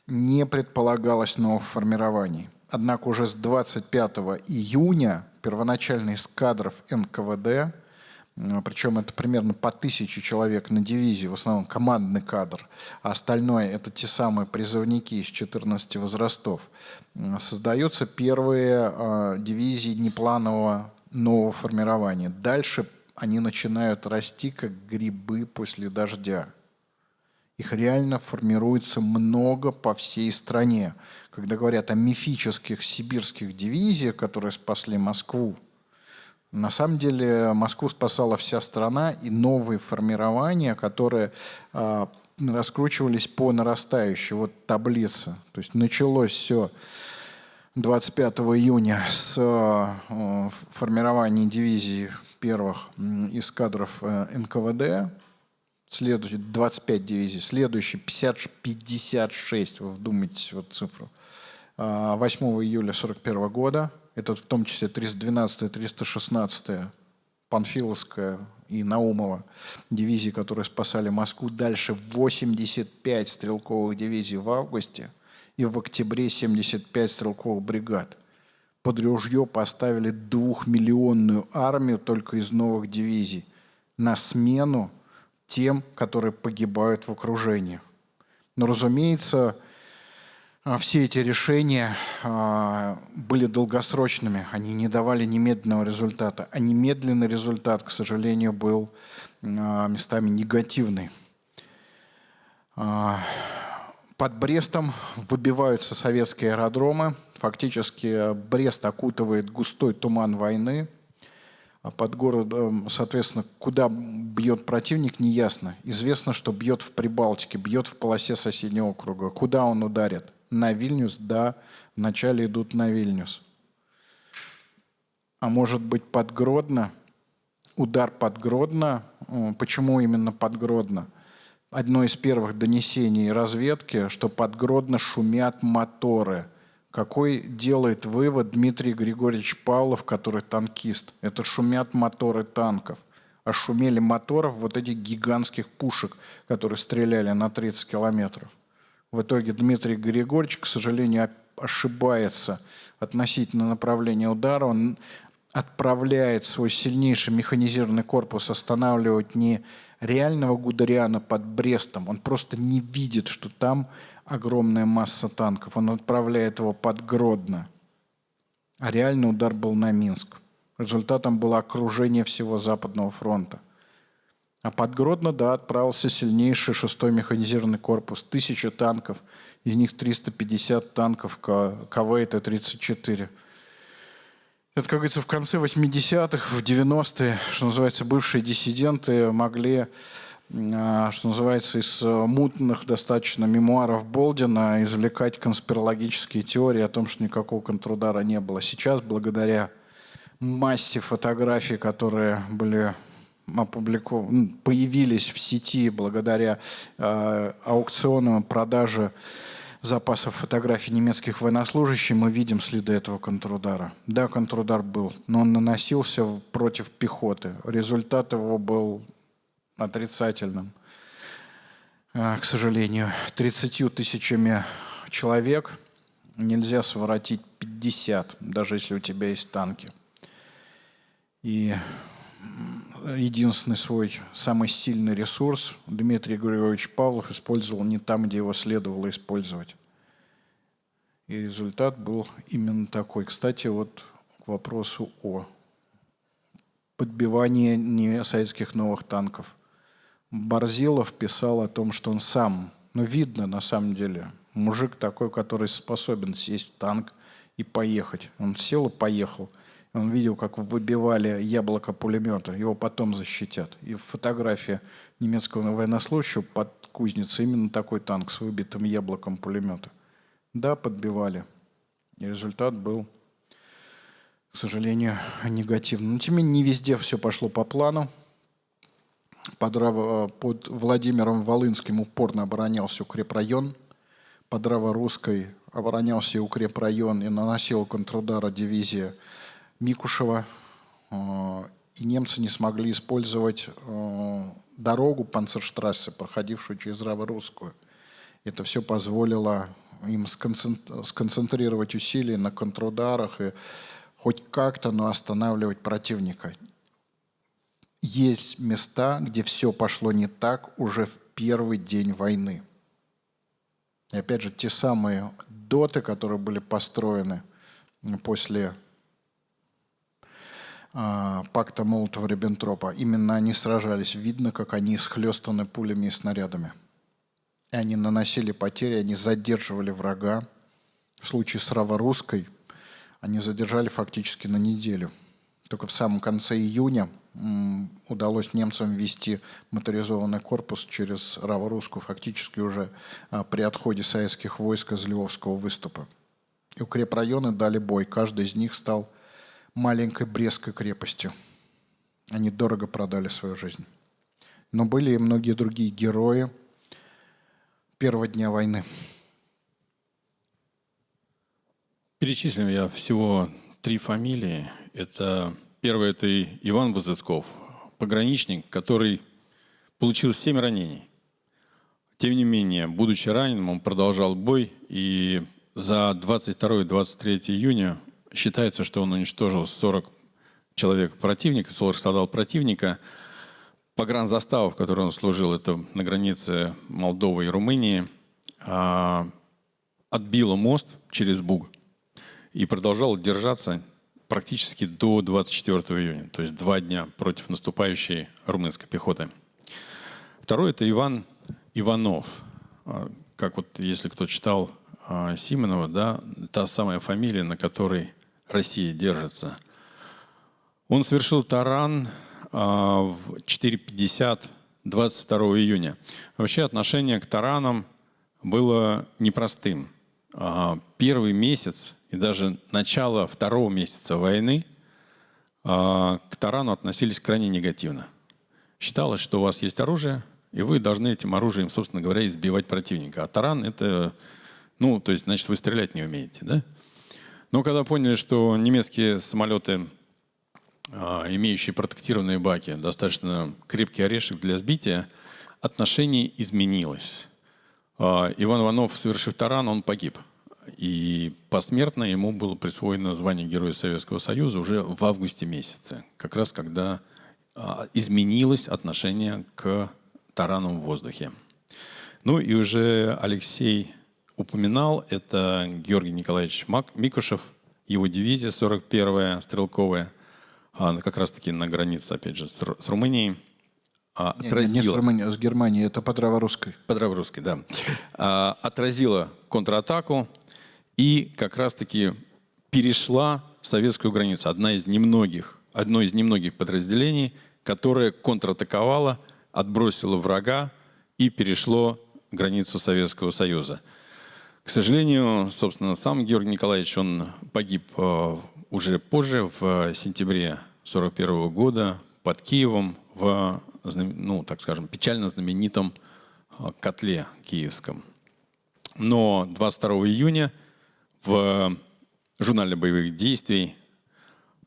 не предполагалось новых формирований. Однако уже с 25 июня первоначально из кадров НКВД, причем это примерно по 1000 человек на дивизии, в основном командный кадр, а остальное это те самые призывники из 14 возрастов, создаются первые дивизии непланового нового формирования. Дальше они начинают расти, как грибы после дождя. Их реально формируется много по всей стране. Когда говорят о мифических сибирских дивизиях, которые спасли Москву, на самом деле Москву спасала вся страна, и новые формирования, которые раскручивались по нарастающей. Вот таблица. То есть началось все 25 июня с формирования дивизий первых из кадров НКВД. Следующий 25 дивизий, следующий 56, вы вдумайтесь в эту цифру, 8 июля 1941 года, это в том числе 312-я, 316-я, Панфиловская и Наумова дивизии, которые спасали Москву. Дальше 85 стрелковых дивизий в августе и в октябре 75 стрелковых бригад. Под ружье поставили 2-миллионную армию только из новых дивизий на смену тем, которые погибают в окружении. Но, разумеется, все эти решения были долгосрочными, они не давали немедленного результата. А немедленный результат, к сожалению, был местами негативный. Под Брестом выбиваются советские аэродромы. Фактически Брест окутывает густой туман войны. А под городом, соответственно, куда бьет противник, неясно. Известно, что бьет в Прибалтике, бьет в полосе соседнего округа. Куда он ударит? На Вильнюс? Да, вначале идут на Вильнюс. А может быть, под Гродно? Удар под Гродно. Почему именно под Гродно? Одно из первых донесений разведки, что под Гродно шумят моторы. Какой делает вывод Дмитрий Григорьевич Павлов, который танкист? Это шумят моторы танков. А шумели моторов вот этих гигантских пушек, которые стреляли на 30 километров. В итоге Дмитрий Григорьевич, к сожалению, ошибается относительно направления удара. Он отправляет свой сильнейший механизированный корпус останавливать не реального Гудериана под Брестом. Он просто не видит, что там огромная масса танков. Он отправляет его под Гродно. А реальный удар был на Минск. Результатом было окружение всего Западного фронта. А под Гродно, да, отправился сильнейший 6-й механизированный корпус. 1000 танков. Из них 350 танков КВ и Т-34. Это, как говорится, в конце 80-х, в 90-е, что называется, бывшие диссиденты могли, что называется, из мутных достаточно мемуаров Болдина извлекать конспирологические теории о том, что никакого контрудара не было. Сейчас, благодаря массе фотографий, которые были опубликованы, появились в сети, благодаря аукционам продаже запасов фотографий немецких военнослужащих, мы видим следы этого контрудара. Да, контрудар был, но он наносился против пехоты. Результат его был отрицательным. К сожалению, 30 000 человек нельзя своротить 50, даже если у тебя есть танки. И единственный свой самый сильный ресурс Дмитрий Григорьевич Павлов использовал не там, где его следовало использовать. И результат был именно такой. Кстати, вот к вопросу о подбивании советских новых танков. Борзилов писал о том, что он сам, видно на самом деле, мужик такой, который способен сесть в танк и поехать. Он сел и поехал. Он видел, как выбивали яблоко пулемета. Его потом защитят. И фотография немецкого военнослужащего под кузницей именно такой танк с выбитым яблоком пулемета. Да, подбивали. И результат был, к сожалению, негативным. Но тем не менее, не везде все пошло по плану. Под Владимиром Волынским упорно оборонялся укрепрайон. Под Раворусской оборонялся укрепрайон и наносила контрудара дивизия Микушева. И немцы не смогли использовать дорогу Панцерштрассе, проходившую через Раворусскую. Это все позволило им сконцентрировать усилия на контрударах и хоть как-то, но останавливать противника. Есть места, где все пошло не так уже в первый день войны. И опять же, те самые доты, которые были построены после пакта Молотова-Риббентропа, именно они сражались. Видно, как они схлестаны пулями и снарядами. И они наносили потери, они задерживали врага. В случае с Раворусской они задержали фактически на неделю. Только в самом конце июня удалось немцам ввести моторизованный корпус через Раворусскую фактически уже при отходе советских войск из Львовского выступа. И укрепрайоны дали бой. Каждый из них стал маленькой Брестской крепостью. Они дорого продали свою жизнь. Но были и многие другие герои первого дня войны. Перечислим я всего 3 фамилии. Первый – это Иван Вазыцков, пограничник, который получил 7 ранений. Тем не менее, будучи раненым, он продолжал бой, и за 22-23 июня считается, что он уничтожил 40 человек противника, 40 солдат противника. Погранзастава, в которой он служил, это на границе Молдовы и Румынии, отбила мост через Буг и продолжала держаться практически до 24 июня, то есть 2 дня против наступающей румынской пехоты. Второй – это Иван Иванов. Как вот, если кто читал Симонова, да, та самая фамилия, на которой Россия держится. Он совершил таран в 4:50 22 июня. Вообще отношение к таранам было непростым. Первый месяц и даже начало 2-го месяца войны к тарану относились крайне негативно. Считалось, что у вас есть оружие, и вы должны этим оружием, собственно говоря, избивать противника. А таран — это, то есть, значит, вы стрелять не умеете, да? Но когда поняли, что немецкие самолеты, имеющие протектированные баки, достаточно крепкий орешек для сбития, отношение изменилось. Иван Иванов, совершив таран, он погиб. И посмертно ему было присвоено звание Героя Советского Союза уже в августе месяце, как раз когда изменилось отношение к таранам в воздухе. Ну и уже Алексей упоминал, это Георгий Николаевич Микушев, его дивизия 41-я стрелковая, как раз-таки на границе, опять же, с Румынией. Не с Румынией, а с Германией, это под Раворусской. Под Раворусской, да. Отразила контратаку и как раз-таки перешла советскую границу. Одно из немногих подразделений, которое контратаковало, отбросило врага и перешло границу Советского Союза. К сожалению, собственно, сам Георгий Николаевич, он погиб уже позже, в сентябре 1941 года, под Киевом, в, так скажем, печально знаменитом котле киевском. Но 22 июня в журнале боевых действий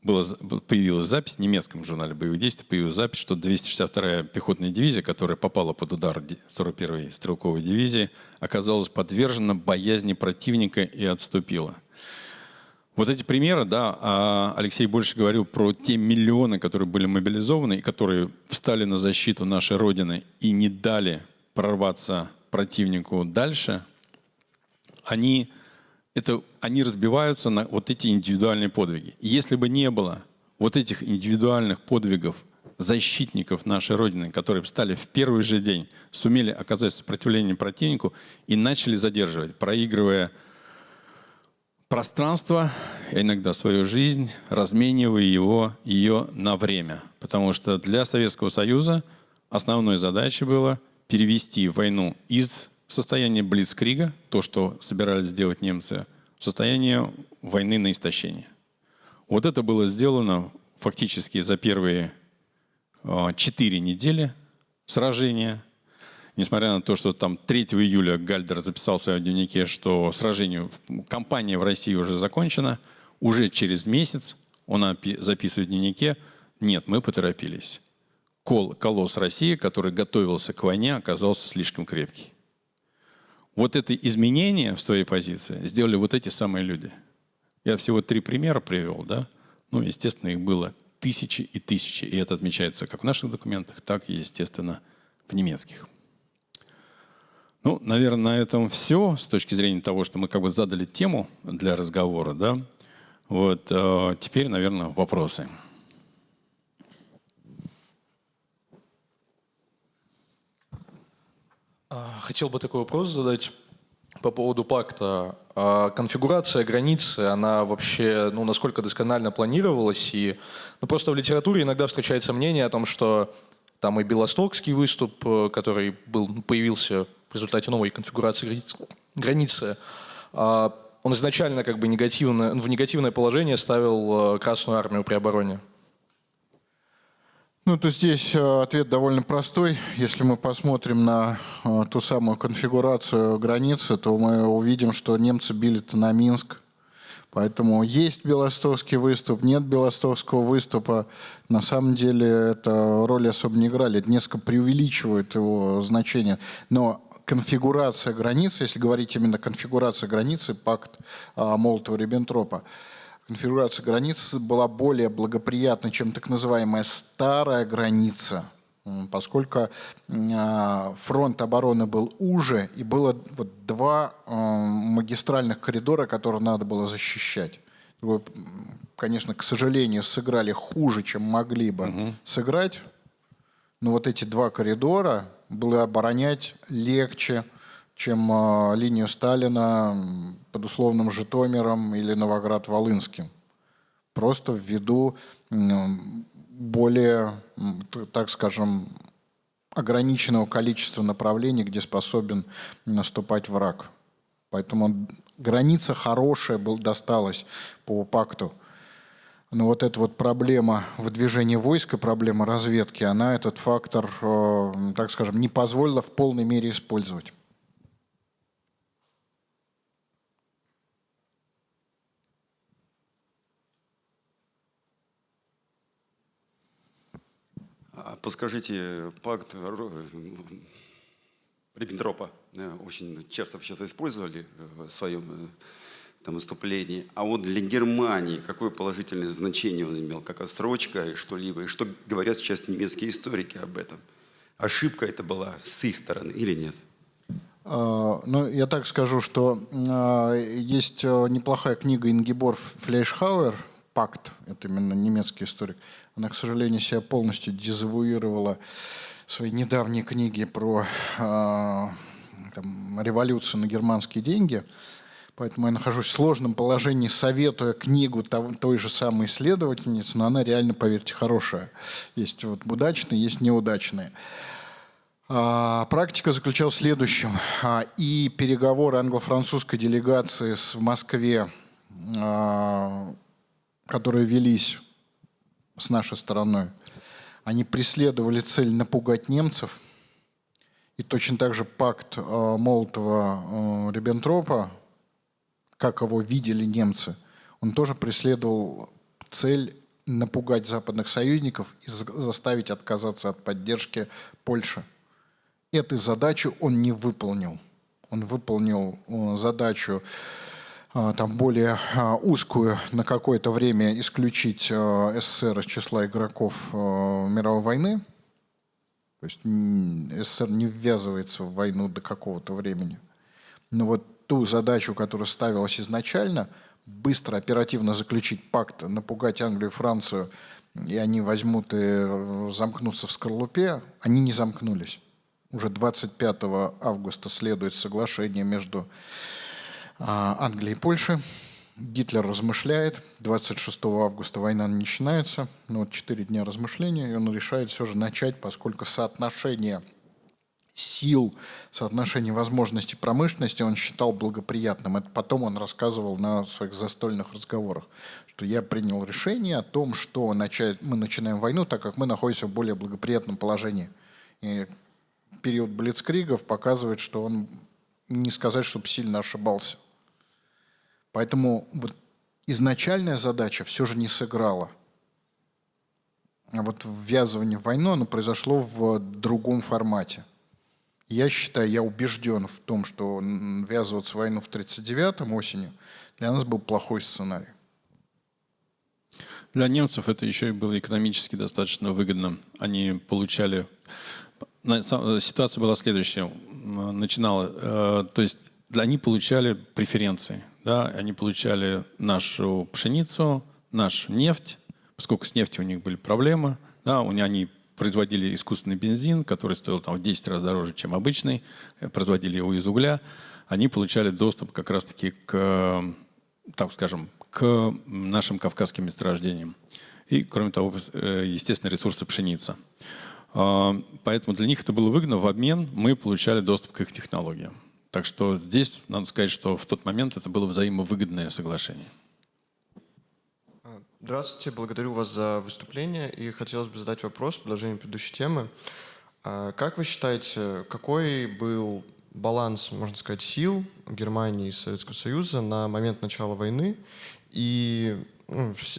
появилась запись в немецком журнале боевых действий, появилась запись, что 262-я пехотная дивизия, которая попала под удар 41-й стрелковой дивизии, оказалась подвержена боязни противника и отступила. Вот эти примеры, да, Алексей больше говорил про те миллионы, которые были мобилизованы и которые встали на защиту нашей Родины и не дали прорваться противнику дальше, они разбиваются на вот эти индивидуальные подвиги. И если бы не было вот этих индивидуальных подвигов защитников нашей Родины, которые встали в первый же день, сумели оказать сопротивление противнику и начали задерживать, проигрывая пространство, иногда свою жизнь, разменивая ее на время. Потому что для Советского Союза основной задачей было перевести войну из состояния блицкрига, то, что собирались сделать немцы, в состояние войны на истощение. Вот это было сделано фактически за первые 4 недели сражения. Несмотря на то, что там 3 июля Гальдер записал в своем дневнике, что кампания в России уже закончена, уже через месяц он записывает в дневнике: нет, мы поторопились. Колосс России, который готовился к войне, оказался слишком крепкий. Вот это изменение в своей позиции сделали вот эти самые люди. Я всего 3 примера привел, да? Ну, естественно, их было тысячи и тысячи, и это отмечается как в наших документах, так и, естественно, в немецких. Ну, наверное, на этом все с точки зрения того, что мы как бы задали тему для разговора, да? Вот, теперь, наверное, вопросы. Хотел бы такой вопрос задать по поводу пакта. Конфигурация границы, она вообще, насколько досконально планировалась? И, просто в литературе иногда встречается мнение о том, что там и Белостокский выступ, который появился в результате новой конфигурации границы, он изначально как бы в негативное положение ставил Красную Армию при обороне. То здесь ответ довольно простой. Если мы посмотрим на ту самую конфигурацию границы, то мы увидим, что немцы били-то на Минск. Поэтому есть Белостокский выступ, нет Белостокского выступа. На самом деле это роли особо не играли. Это несколько преувеличивает его значение. Но конфигурация границы, если говорить именно конфигурация границы, пакт Молотова-Риббентропа, конфигурация границы была более благоприятна, чем так называемая старая граница, поскольку фронт обороны был уже, и было 2 магистральных коридора, которые надо было защищать. Конечно, к сожалению, сыграли хуже, чем могли бы сыграть, но вот эти 2 коридора было оборонять легче, чем линию Сталина под условным Житомиром или Новоград-Волынским. Просто ввиду более, так скажем, ограниченного количества направлений, где способен наступать враг. Поэтому граница хорошая досталась по пакту. Но вот эта вот проблема выдвижения войск и проблема разведки, она этот фактор, так скажем, не позволила в полной мере использовать. Подскажите, пакт Риббентропа очень часто сейчас использовали в своем выступлении. А вот для Германии какое положительное значение он имел, как отсрочка и что-либо? И что говорят сейчас немецкие историки об этом? Ошибка это была с их стороны или нет? Я так скажу, что есть неплохая книга Ингеборг Флейшхауэр «Пакт», это именно немецкий историк. Она, к сожалению, себя полностью дезавуировала в своей недавней книге про революцию на германские деньги. Поэтому я нахожусь в сложном положении, советуя книгу той же самой исследовательницы, но она реально, поверьте, хорошая. Есть удачные, есть неудачные. Практика заключалась в следующем. И переговоры англо-французской делегации в Москве, которые велись с нашей стороны, они преследовали цель напугать немцев. И точно так же пакт Молотова-Риббентропа, как его видели немцы, он тоже преследовал цель напугать западных союзников и заставить отказаться от поддержки Польши. Эту задачу он не выполнил. Он выполнил задачу там более узкую, на какое-то время исключить СССР из числа игроков мировой войны. То есть СССР не ввязывается в войну до какого-то времени. Но вот ту задачу, которая ставилась изначально, быстро, оперативно заключить пакт, напугать Англию и Францию, и они возьмут и замкнутся в скорлупе, они не замкнулись. Уже 25 августа следует соглашение между Англией и Польшей. Гитлер размышляет. 26 августа война начинается. Но вот 4 дня размышления, и он решает все же начать, поскольку соотношение сил, соотношение возможностей промышленности он считал благоприятным. Это потом он рассказывал на своих застольных разговорах, что я принял решение о том, что мы начинаем войну, так как мы находимся в более благоприятном положении. И период блицкригов показывает, что он, не сказать, чтобы сильно ошибался. Поэтому вот изначальная задача все же не сыграла. А вот ввязывание в войну, оно произошло в другом формате. Я считаю, я убежден в том, что ввязываться в войну в 1939-м осенью для нас был плохой сценарий. Для немцев это еще и было экономически достаточно выгодно. Они получали... Ситуация была следующая. То есть они получали преференции. Да? Они получали нашу пшеницу, нашу нефть, поскольку с нефтью у них были проблемы. Да? Они производили искусственный бензин, который стоил там, в 10 раз дороже, чем обычный. Производили его из угля. Они получали доступ как раз-таки к, так скажем, к нашим кавказским месторождениям. И, кроме того, естественно, ресурсы пшеницы. Поэтому для них это было выгодно. В обмен мы получали доступ к их технологиям. Так что здесь надо сказать, что в тот момент это было взаимовыгодное соглашение. Здравствуйте, благодарю вас за выступление. И хотелось бы задать вопрос в продолжении предыдущей темы. Как вы считаете, какой был баланс, можно сказать, сил Германии и Советского Союза на момент начала войны? И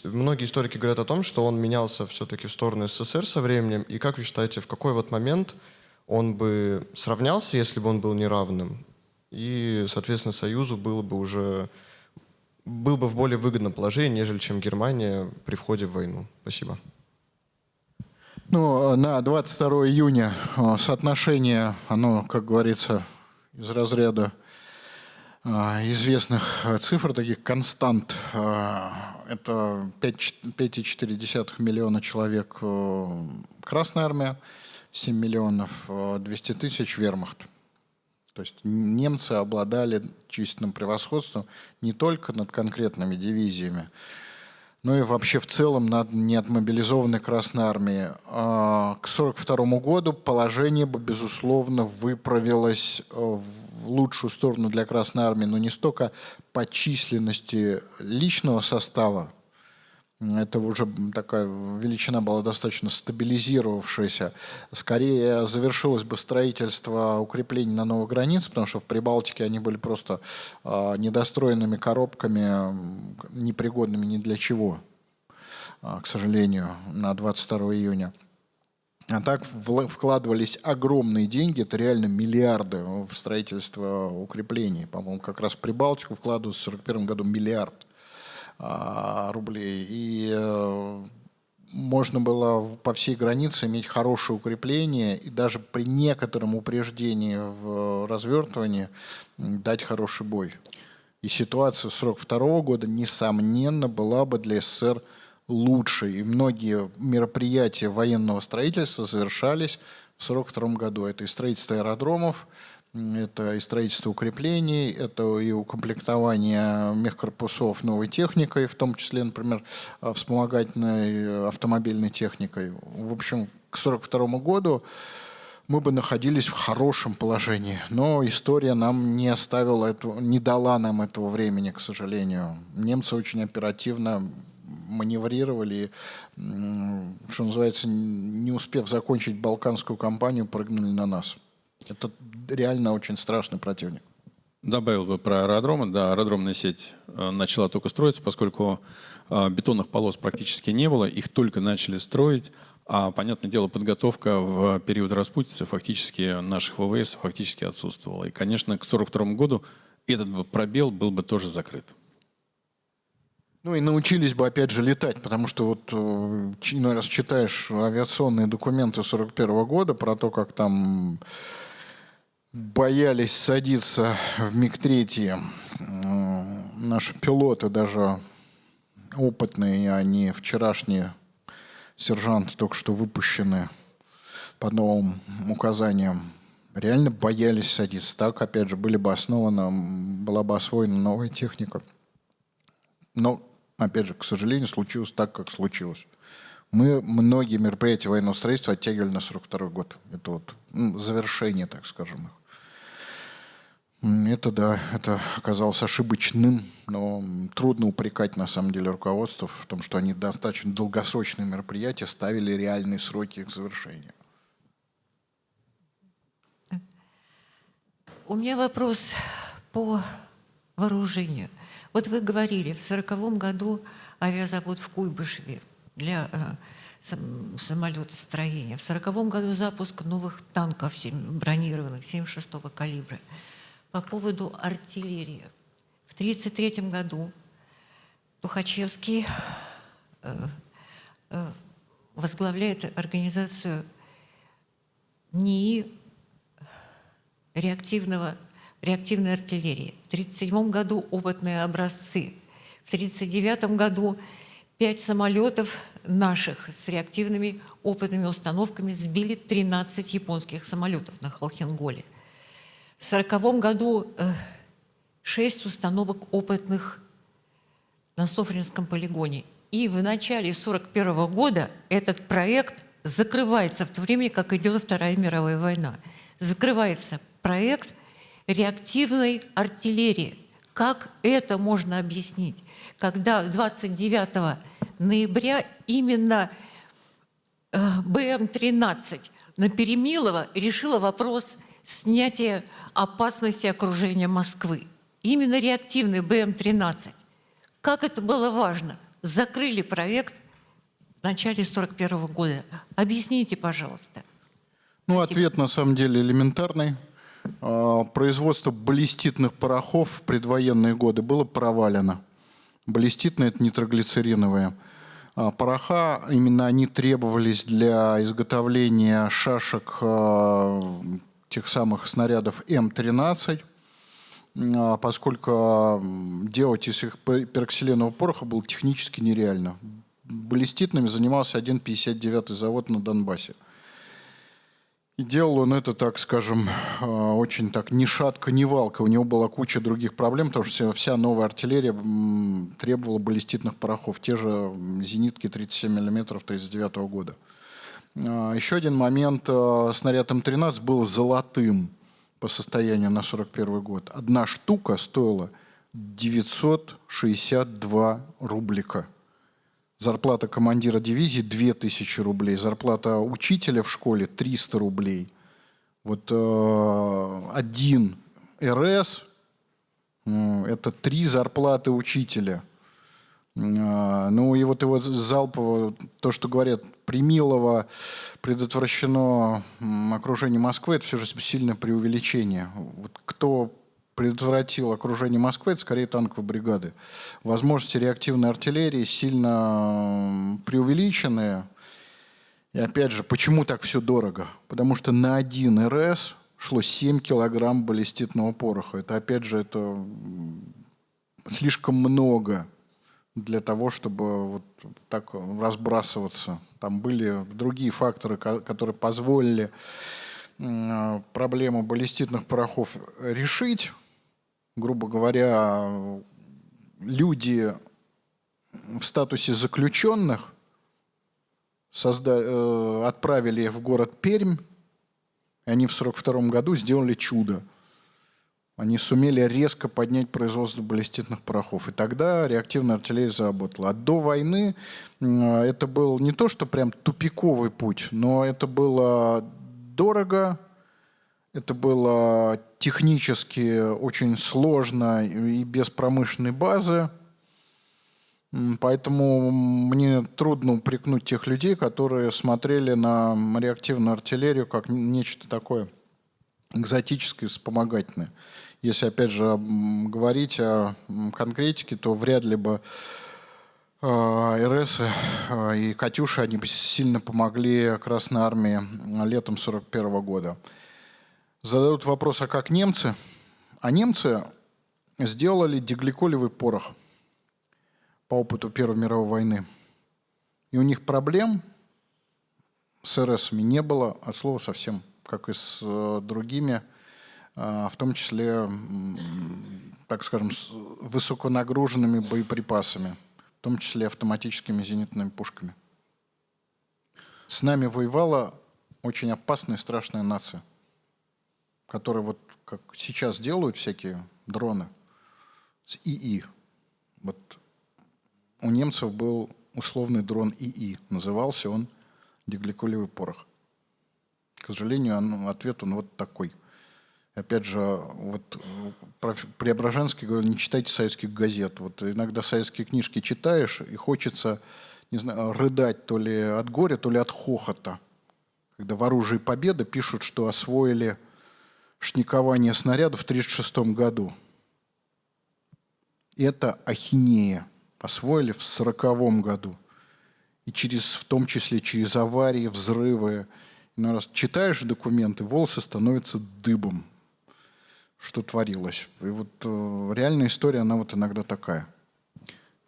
многие историки говорят о том, что он менялся все-таки в сторону СССР со временем. И как вы считаете, в какой вот момент он бы сравнялся, если бы он был неравным? И, соответственно, Союзу был бы в более выгодном положении, нежели чем Германия при входе в войну. Спасибо. На 22 июня соотношение, оно, как говорится, из разряда известных цифр, таких констант. Это 5,4 миллиона человек Красная Армия, 7 миллионов 200 тысяч Вермахт. То есть немцы обладали численным превосходством не только над конкретными дивизиями, но и вообще в целом над неотмобилизованной Красной Армией. К 1942 году положение бы, безусловно, выправилось в лучшую сторону для Красной Армии, но не столько по численности личного состава. Это уже такая величина была достаточно стабилизировавшаяся. Скорее завершилось бы строительство укреплений на новых границах, потому что в Прибалтике они были просто недостроенными коробками, непригодными ни для чего, к сожалению, на 22 июня. А так вкладывались огромные деньги, это реально миллиарды в строительство укреплений. По-моему, как раз в Прибалтику вкладывался в 1941 году миллиард рублей. И можно было по всей границе иметь хорошее укрепление и даже при некотором упреждении в развертывании дать хороший бой. И ситуация 1942 года, несомненно, была бы для СССР лучше. И многие мероприятия военного строительства завершались в 1942 году. Это и строительство аэродромов, это и строительство укреплений, это и укомплектование мехкорпусов новой техникой, в том числе, например, вспомогательной автомобильной техникой. В общем, к 1942 году мы бы находились в хорошем положении. Но история нам не оставила этого, не дала нам этого времени, к сожалению. Немцы очень оперативно маневрировали, что называется, не успев закончить Балканскую кампанию, прыгнули на нас. Это реально очень страшный противник. Добавил бы про аэродромы. Да, аэродромная сеть начала только строиться, поскольку бетонных полос практически не было, их только начали строить. А, понятное дело, подготовка в период распутицы фактически наших ВВС фактически отсутствовала. И, конечно, к 1942 году этот бы пробел был бы тоже закрыт. Ну и научились бы опять же летать, потому что вот иной раз читаешь авиационные документы 1941 года про то, как там боялись садиться в МиГ-3 наши пилоты, даже опытные, а не вчерашние сержанты, только что выпущенные по новым указаниям, реально боялись садиться. Так, опять же, была бы освоена новая техника. Но, опять же, к сожалению, случилось так, как случилось. Мы многие мероприятия военного строительства оттягивали на 1942 год. Это вот завершение, так скажем, их. Это, да, это оказалось ошибочным, но трудно упрекать, на самом деле, руководство в том, что они достаточно долгосрочные мероприятия ставили реальные сроки их завершения. У меня вопрос по вооружению. Вот вы говорили, в 1940 году авиазавод в Куйбышеве для самолетостроения. В 1940 году запуск новых танков бронированных 76-го калибра. По поводу артиллерии. В 1933 году Тухачевский возглавляет организацию НИИ реактивной артиллерии. В 1937 году опытные образцы. В 1939 году 5 самолетов наших с реактивными опытными установками сбили 13 японских самолетов на Холхенголе. В 1940 году 6 установок опытных на Софринском полигоне. И в начале 1941 года этот проект закрывается, в то время как идет Вторая мировая война. Закрывается проект реактивной артиллерии. Как это можно объяснить, когда 29 ноября именно БМ-13 на Перемилово решила вопрос снятия опасности окружения Москвы? Именно реактивный БМ-13. Как это было важно? Закрыли проект в начале 1941 года. Объясните, пожалуйста. Ну, Спасибо. ответ на самом деле элементарный. Производство баллиститных порохов в предвоенные годы было провалено. Баллиститные – это нитроглицериновые. Пороха, именно они требовались для изготовления шашек тех самых снарядов М-13, поскольку делать из их пероксиленового пороха было технически нереально. Баллиститными занимался один 59-й завод на Донбассе. И делал он это, так скажем, очень так ни шатко, ни валко. У него была куча других проблем, потому что вся новая артиллерия требовала баллиститных порохов. Те же зенитки 37 мм 1939 года. Еще один момент. Снаряд М-13 был золотым по состоянию на 1941 год. Одна штука стоила 962 рублика. Зарплата командира дивизии 2000 рублей. Зарплата учителя в школе 300 рублей. Вот один РС – это 3 зарплаты учителя. Ну и вот его залпово, то, что говорят, при Милово предотвращено окружение Москвы, это все же сильное преувеличение. Вот кто предотвратил окружение Москвы, это скорее танковые бригады. Возможности реактивной артиллерии сильно преувеличенные. И опять же, почему так все дорого? Потому что на один РС шло 7 килограмм баллиститного пороха. Это, опять же, это слишком много для того, чтобы вот так разбрасываться. Там были другие факторы, которые позволили проблему баллиститных порохов решить. Грубо говоря, люди в статусе заключенных отправили в город Пермь, и они в 1942 году сделали чудо. Они сумели резко поднять производство баллиститных порохов. И тогда реактивная артиллерия заработала. А до войны это был не то, что прям тупиковый путь, но это было дорого, это было технически очень сложно и без промышленной базы. Поэтому мне трудно упрекнуть тех людей, которые смотрели на реактивную артиллерию как нечто такое экзотическое, вспомогательное. Если, опять же, говорить о конкретике, то вряд ли бы РС и «Катюши» они бы сильно помогли Красной Армии летом 1941 года. Задают вопрос, а как немцы? А немцы сделали дигликолевый порох по опыту Первой мировой войны. И у них проблем с РСами не было от слова совсем, как и с другими, в том числе, так скажем, с высоконагруженными боеприпасами, в том числе автоматическими зенитными пушками. С нами воевала очень опасная и страшная нация, которая вот как сейчас делают всякие дроны с ИИ. Вот у немцев был условный дрон ИИ, назывался он дигликолевый порох. К сожалению, ответ он вот такой. Опять же, вот Преображенский говорил, не читайте советских газет. Вот иногда советские книжки читаешь, и хочется, не знаю, рыдать то ли от горя, то ли от хохота. Когда в «Оружии Победы» пишут, что освоили шникование снарядов в 1936 году. Это ахинея. Освоили в 1940 году. И в том числе через аварии, взрывы. Читаешь документы, волосы становятся дыбом. Что творилось. И вот реальная история, она вот иногда такая.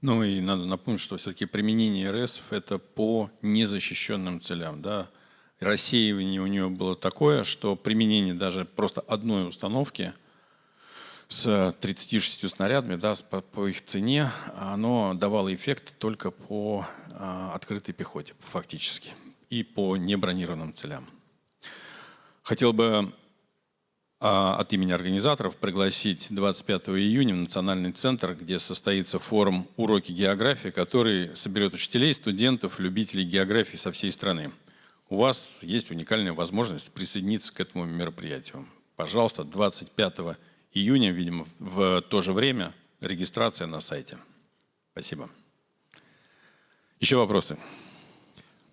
Ну и надо напомнить, что все-таки применение РСов – это по незащищенным целям. Да? Рассеивание у нее было такое, что применение даже просто одной установки с 36 снарядами, да, по их цене, оно давало эффект только по открытой пехоте фактически и по небронированным целям. Хотел бы от имени организаторов пригласить 25 июня в Национальный центр, где состоится форум «Уроки географии», который соберет учителей, студентов, любителей географии со всей страны. У вас есть уникальная возможность присоединиться к этому мероприятию. Пожалуйста, 25 июня, видимо, в то же время регистрация на сайте. Спасибо. Еще вопросы?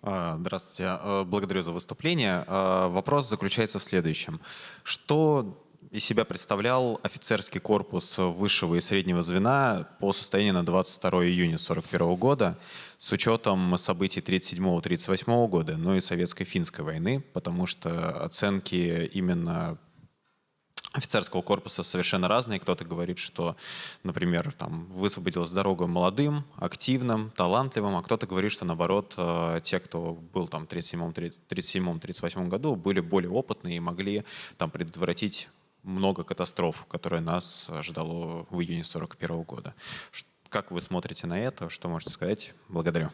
Здравствуйте. Благодарю за выступление. Вопрос заключается в следующем. Что из себя представлял офицерский корпус высшего и среднего звена по состоянию на 22 июня 1941 года с учетом событий 1937-1938 года, но и советско-финской войны, потому что оценки именно офицерского корпуса совершенно разные. Кто-то говорит, что, например, там высвободилась дорога молодым, активным, талантливым, а кто-то говорит, что, наоборот, те, кто был там в 1937-1938 году, были более опытные и могли там предотвратить много катастроф, которые нас ждало в июне 1941 года. Как вы смотрите на это? Что можете сказать? Благодарю.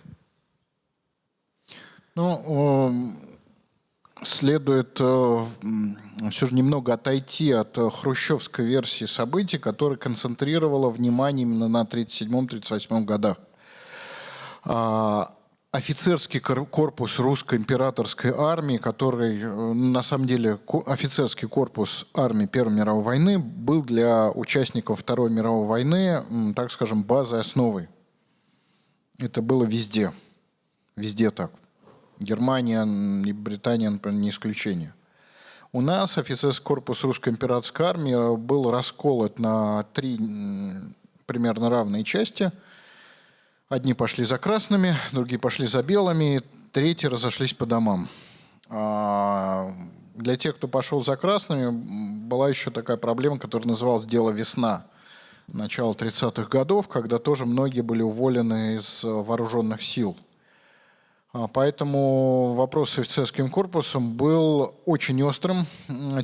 Ну, следует все же немного отойти от хрущевской версии событий, которая концентрировала внимание именно на 1937-1938 годах. Офицерский корпус русской императорской армии, который, на самом деле, офицерский корпус армии Первой мировой войны был для участников Второй мировой войны, так скажем, базой, основой. Это было везде. Везде так. Германия и Британия, например, не исключение. У нас офицерский корпус русской императорской армии был расколот на 3 примерно равные части. Одни пошли за красными, другие пошли за белыми, третьи разошлись по домам. Для тех, кто пошел за красными, была еще такая проблема, которая называлась «Дело весна». Начало 30-х годов, когда тоже многие были уволены из вооруженных сил. Поэтому вопрос с офицерским корпусом был очень острым.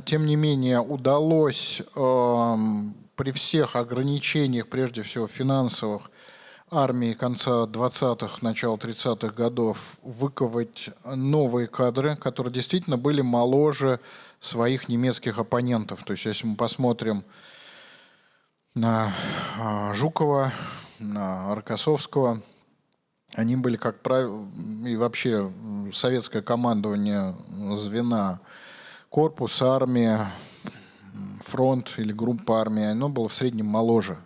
Тем не менее, удалось при всех ограничениях, прежде всего финансовых, армии конца 20-х, начала 30-х годов выковать новые кадры, которые действительно были моложе своих немецких оппонентов. То есть, если мы посмотрим на Жукова, на Рокоссовского, они были, как правило, и вообще советское командование звена, корпус, армия, фронт или группа армии, оно было в среднем моложе.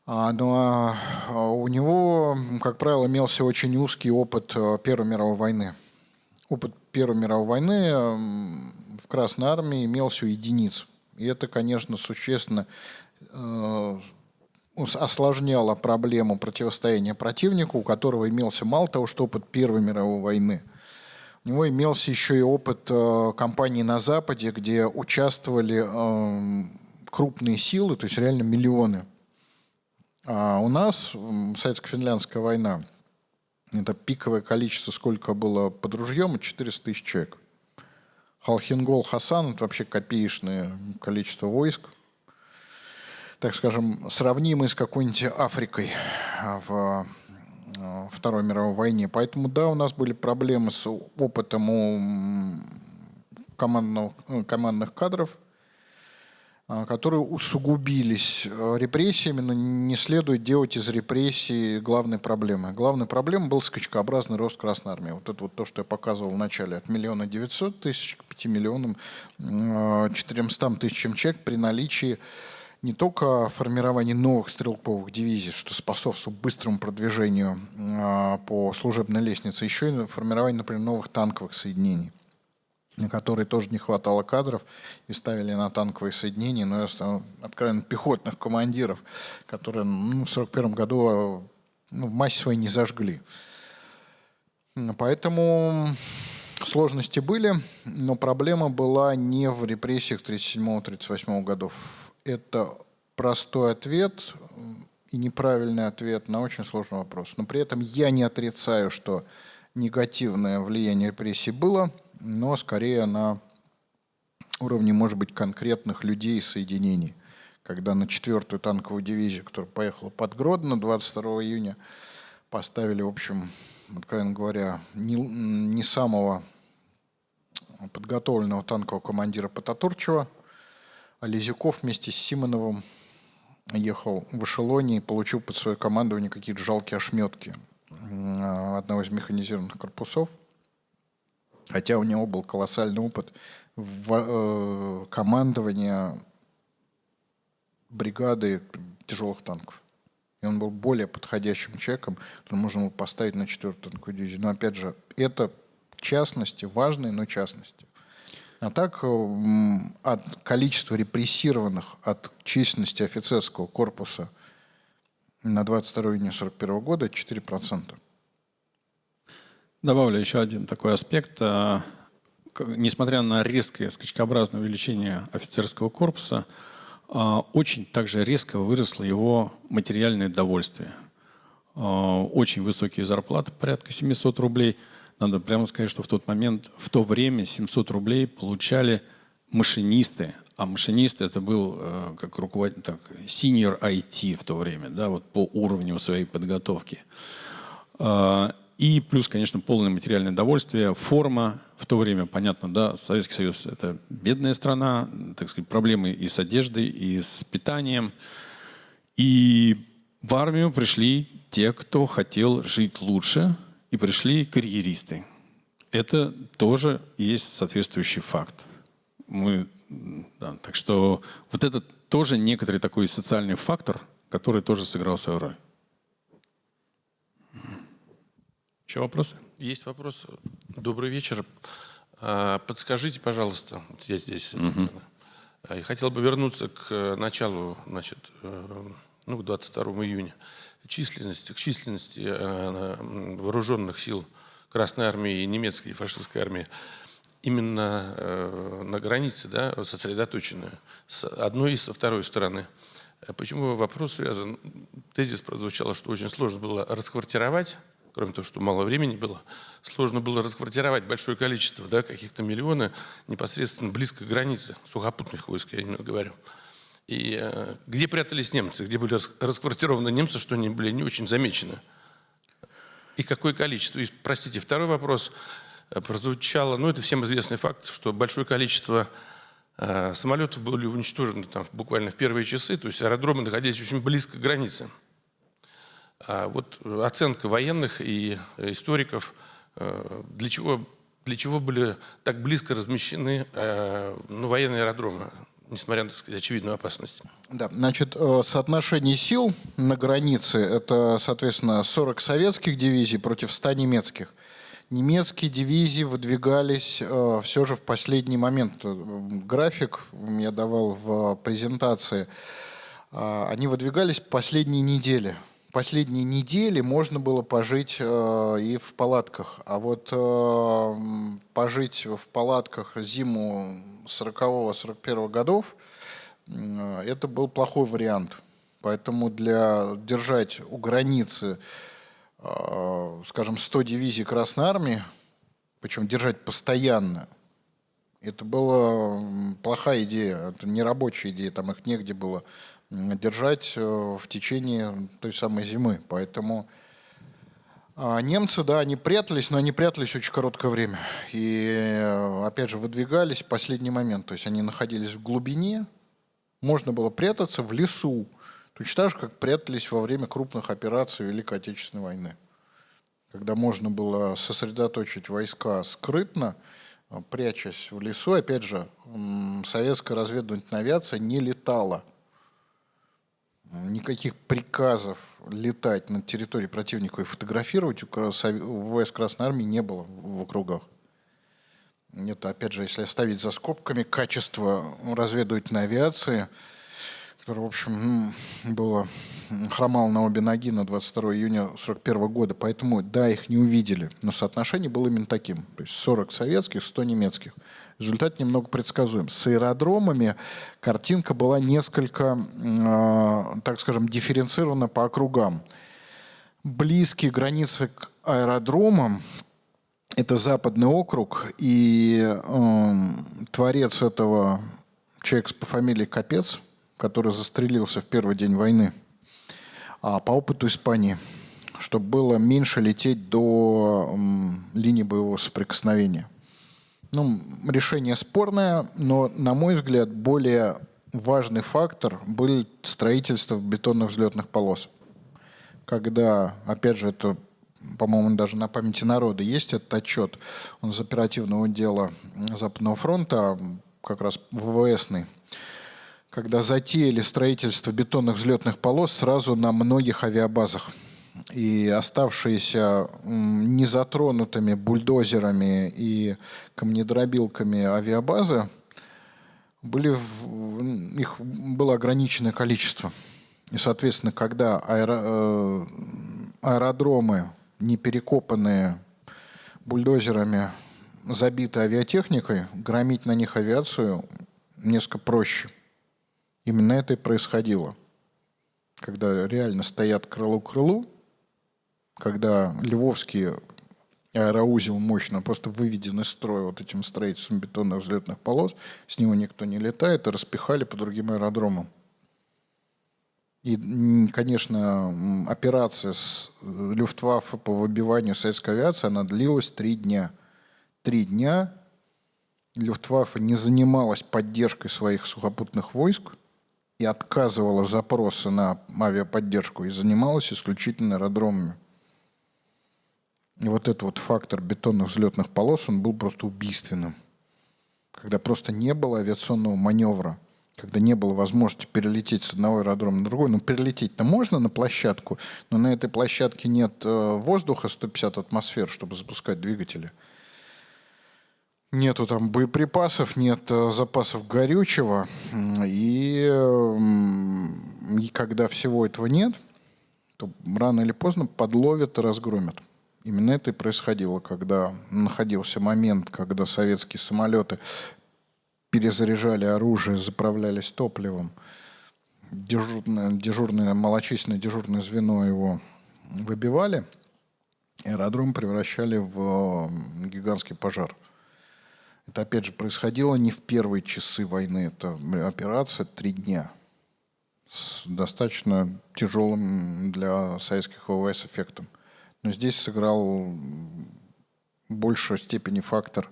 Но у него, как правило, имелся очень узкий опыт Первой мировой войны. Опыт Первой мировой войны в Красной армии имелся у единиц. И это, конечно, существенно осложняло проблему противостояния противнику, у которого имелся мало того, что опыт Первой мировой войны. У него имелся еще и опыт кампаний на Западе, где участвовали крупные силы, то есть реально миллионы. А у нас советско-финляндская война, это пиковое количество, сколько было под ружьем, 400 тысяч человек. Халхингол, Хасан, это вообще копеечное количество войск. Так скажем, сравнимые с какой-нибудь Африкой в Второй мировой войне. Поэтому, да, у нас были проблемы с опытом у командных кадров, которые усугубились репрессиями, но не следует делать из репрессий главной проблемы. Главной проблемой был скачкообразный рост Красной армии. Вот это вот то, что я показывал в начале, от 1 900 000 к 5 400 000 человек при наличии не только формирования новых стрелковых дивизий, что способствует быстрому продвижению по служебной лестнице, еще и формирование, например, новых танковых соединений, на которые тоже не хватало кадров, и ставили на танковые соединения, но откровенно пехотных командиров, которые в 1941 году в массе своей не зажгли. Поэтому сложности были, но проблема была не в репрессиях 1937-1938 годов. Это простой ответ и неправильный ответ на очень сложный вопрос. Но при этом я не отрицаю, что негативное влияние репрессий было, но скорее на уровне, может быть, конкретных людей и соединений. Когда на 4-ю танковую дивизию, которая поехала под Гродно 22 июня, поставили, в общем, откровенно говоря, не самого подготовленного танкового командира Потатурчева, а Лизюков вместе с Симоновым ехал в эшелоне и получил под свое командование какие-то жалкие ошметки одного из механизированных корпусов. Хотя у него был колоссальный опыт командования бригады тяжелых танков. И он был более подходящим человеком, который можно было поставить на 4-ю танковую дивизию. Но опять же, это частности, важные, но частности. А так, от количества репрессированных от численности офицерского корпуса на 22 июня 1941 года 4%. Добавлю еще один такой аспект. Несмотря на резкое скачкообразное увеличение офицерского корпуса, очень также резко выросло его материальное довольствие. Очень высокие зарплаты, порядка 700 рублей. Надо прямо сказать, что в тот момент, в то время 700 рублей получали машинисты. А машинист это был как руководитель, senior IT в то время, да, вот по уровню своей подготовки. И плюс, конечно, полное материальное довольствие, форма. В то время, понятно, да, Советский Союз – это бедная страна, так сказать, проблемы и с одеждой, и с питанием. И в армию пришли те, кто хотел жить лучше, и пришли карьеристы. Это тоже есть соответствующий факт. Так что вот это тоже некоторый такой социальный фактор, который тоже сыграл свою роль. Еще вопросы? Есть вопрос. Добрый вечер. Подскажите, пожалуйста, вот я здесь, я хотел бы вернуться к началу, значит, к 22 июня. К численности вооруженных сил Красной армии и немецкой и фашистской армии именно на границе, да, сосредоточены с одной и со второй стороны. Почему вопрос связан? Тезис прозвучал, что очень сложно было расквартировать, кроме того, что мало времени было, сложно было расквартировать большое количество, да, каких-то миллионы непосредственно близко к границе сухопутных войск, я именно говорю. И где прятались немцы, где были расквартированы немцы, что они были не очень замечены. И какое количество? И, простите, второй вопрос прозвучало, это всем известный факт, что большое количество самолетов были уничтожены там, буквально в первые часы, то есть аэродромы находились очень близко к границе. А вот оценка военных и историков, для чего были так близко размещены военные аэродромы? несмотря на, так сказать, очевидную опасность. Да, значит, соотношение сил на границе – это, соответственно, 40 советских дивизий против 100 немецких. Немецкие дивизии выдвигались все же в последний момент. График я давал в презентации. Они выдвигались в последние недели. Последние недели можно было пожить и в палатках. А вот пожить в палатках зиму 40-41 годов это был плохой вариант. Поэтому для держать у границы, скажем, 100 дивизий Красной Армии, причем держать постоянно, это была плохая идея, это не рабочая идея, там их негде было держать в течение той самой зимы. Поэтому немцы, да, они прятались, но они прятались очень короткое время. И, опять же, выдвигались в последний момент. То есть они находились в глубине, можно было прятаться в лесу, точно так же, как прятались во время крупных операций Великой Отечественной войны. Когда можно было сосредоточить войска скрытно, прячась в лесу. Опять же, советская разведывательная авиация не летала. Никаких приказов летать над территорией противника и фотографировать у войск Красной Армии не было в округах. Это, опять же, если оставить за скобками качество разведывательной авиации, которая, в общем, хромала на обе ноги на 22 июня 1941 года. Поэтому, да, их не увидели. Но соотношение было именно таким. То есть 40 советских, 100 немецких. Результат немного предсказуем. С аэродромами картинка была несколько, так скажем, дифференцирована по округам. Близкие границы к аэродромам – это Западный округ, и творец этого человек по фамилии Капец, который застрелился в первый день войны, по опыту Испании, чтобы было меньше лететь до линии боевого соприкосновения. Решение спорное, но, на мой взгляд, более важный фактор был строительство бетонных взлетных полос. Когда, опять же, это, по-моему, даже на памяти народа есть этот отчет, он из оперативного отдела Западного фронта, как раз ВВСный, когда затеяли строительство бетонных взлетных полос сразу на многих авиабазах. И оставшиеся незатронутыми бульдозерами и камнедробилками авиабазы их было ограниченное количество. И, соответственно, когда аэродромы, не перекопанные бульдозерами, забиты авиатехникой, громить на них авиацию несколько проще. Именно это и происходило. Когда реально стоят крыло к крылу, когда Львовский аэроузел мощно просто выведен из строя вот этим строительством бетонных взлетных полос, с него никто не летает, и распихали по другим аэродромам. И, конечно, операция с Люфтваффе по выбиванию советской авиации, она длилась 3 дня. 3 дня Люфтваффе не занималась поддержкой своих сухопутных войск и отказывала запросы на авиаподдержку и занималась исключительно аэродромами. И вот этот вот фактор бетонных взлетных полос, он был просто убийственным. Когда просто не было авиационного маневра, когда не было возможности перелететь с одного аэродрома на другой. Перелететь-то можно на площадку, но на этой площадке нет воздуха 150 атмосфер, чтобы запускать двигатели. Нету там боеприпасов, нет запасов горючего. И когда всего этого нет, то рано или поздно подловят и разгромят. Именно это и происходило, когда находился момент, когда советские самолеты перезаряжали оружие, заправлялись топливом. Малочисленное дежурное звено его выбивали, аэродром превращали в гигантский пожар. Это, опять же, происходило не в первые часы войны. Это операция 3 дня с достаточно тяжелым для советских ВВС эффектом. Но здесь сыграл в большей степени фактор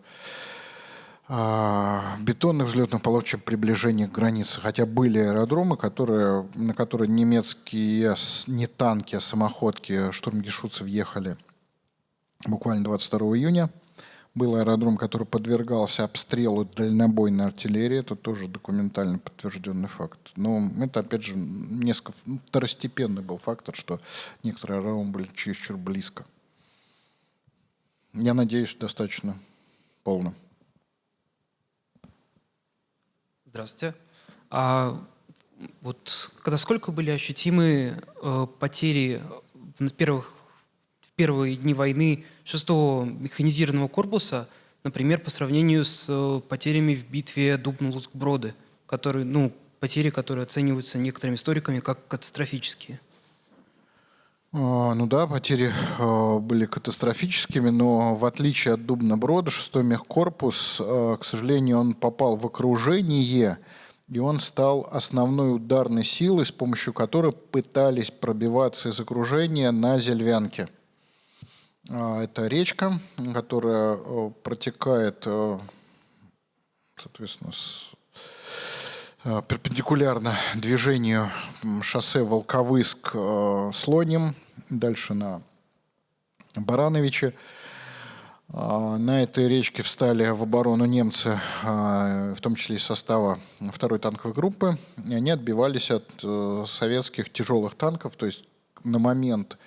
бетонных взлетных полос, чем приближение к границе. Хотя были аэродромы, на которые немецкие не танки, а самоходки штурмгешутцев ехали буквально 22 июня. был аэродром, который подвергался обстрелу дальнобойной артиллерии. Это тоже документально подтвержденный факт. Но это, опять же, несколько второстепенный был фактор, что некоторые аэродромы были чересчур близко. Я надеюсь, достаточно полно. Здравствуйте. Вот насколько были ощутимы потери в первые дни войны 6-го механизированного корпуса, например, по сравнению с потерями в битве Дубно-Луцк-Броды, потери, которые оцениваются некоторыми историками как катастрофические? Ну да, потери были катастрофическими, но в отличие от Дубно-Брода, 6-й мехкорпус, к сожалению, он попал в окружение, и он стал основной ударной силой, с помощью которой пытались пробиваться из окружения на Зельвянке. Это речка, которая протекает, соответственно, перпендикулярно движению шоссе Волковыск-Слоним, дальше на Барановиче. На этой речке встали в оборону немцы, в том числе из состава 2-й танковой группы, и они отбивались от советских тяжелых танков, то есть на момент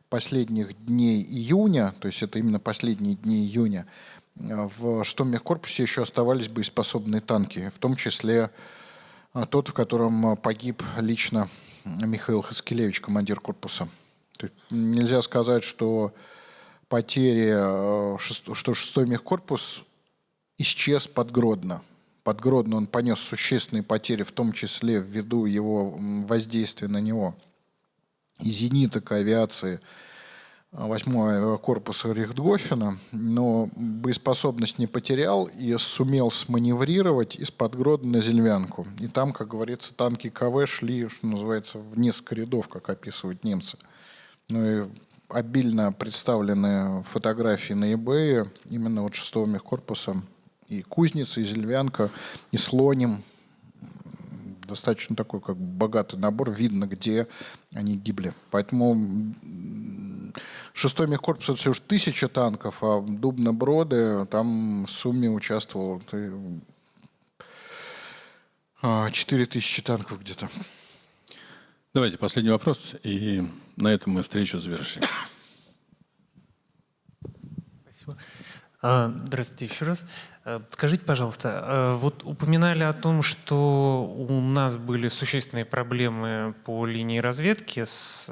последних дней июня, то есть это именно последние дни июня, в 6-м мехкорпусе еще оставались боеспособные танки, в том числе тот, в котором погиб лично Михаил Хаскелевич, командир корпуса. Нельзя сказать, что потери, что 6-й мехкорпус исчез под Гродно. Под Гродно он понес существенные потери, в том числе ввиду его воздействия на него и зениток, авиации 8-го корпуса Рихтгофена, но боеспособность не потерял и сумел сманеврировать из-под Гродно на Зельвянку. И там, как говорится, танки КВ шли, что называется, в несколько рядов, как описывают немцы. Ну и обильно представлены фотографии на eBay именно вот 6-го мехкорпуса. И Кузница, и Зельвянка, и Слоним. Достаточно такой как богатый набор. Видно, где они гибли. Поэтому 6-й мехкорпус — это всего лишь 1000 танков, а Дубно-Броды там в сумме участвовало 4000 танков где-то. Давайте последний вопрос, и на этом мы встречу завершим. Спасибо. Здравствуйте еще раз. Скажите, пожалуйста, вот упоминали о том, что у нас были существенные проблемы по линии разведки с,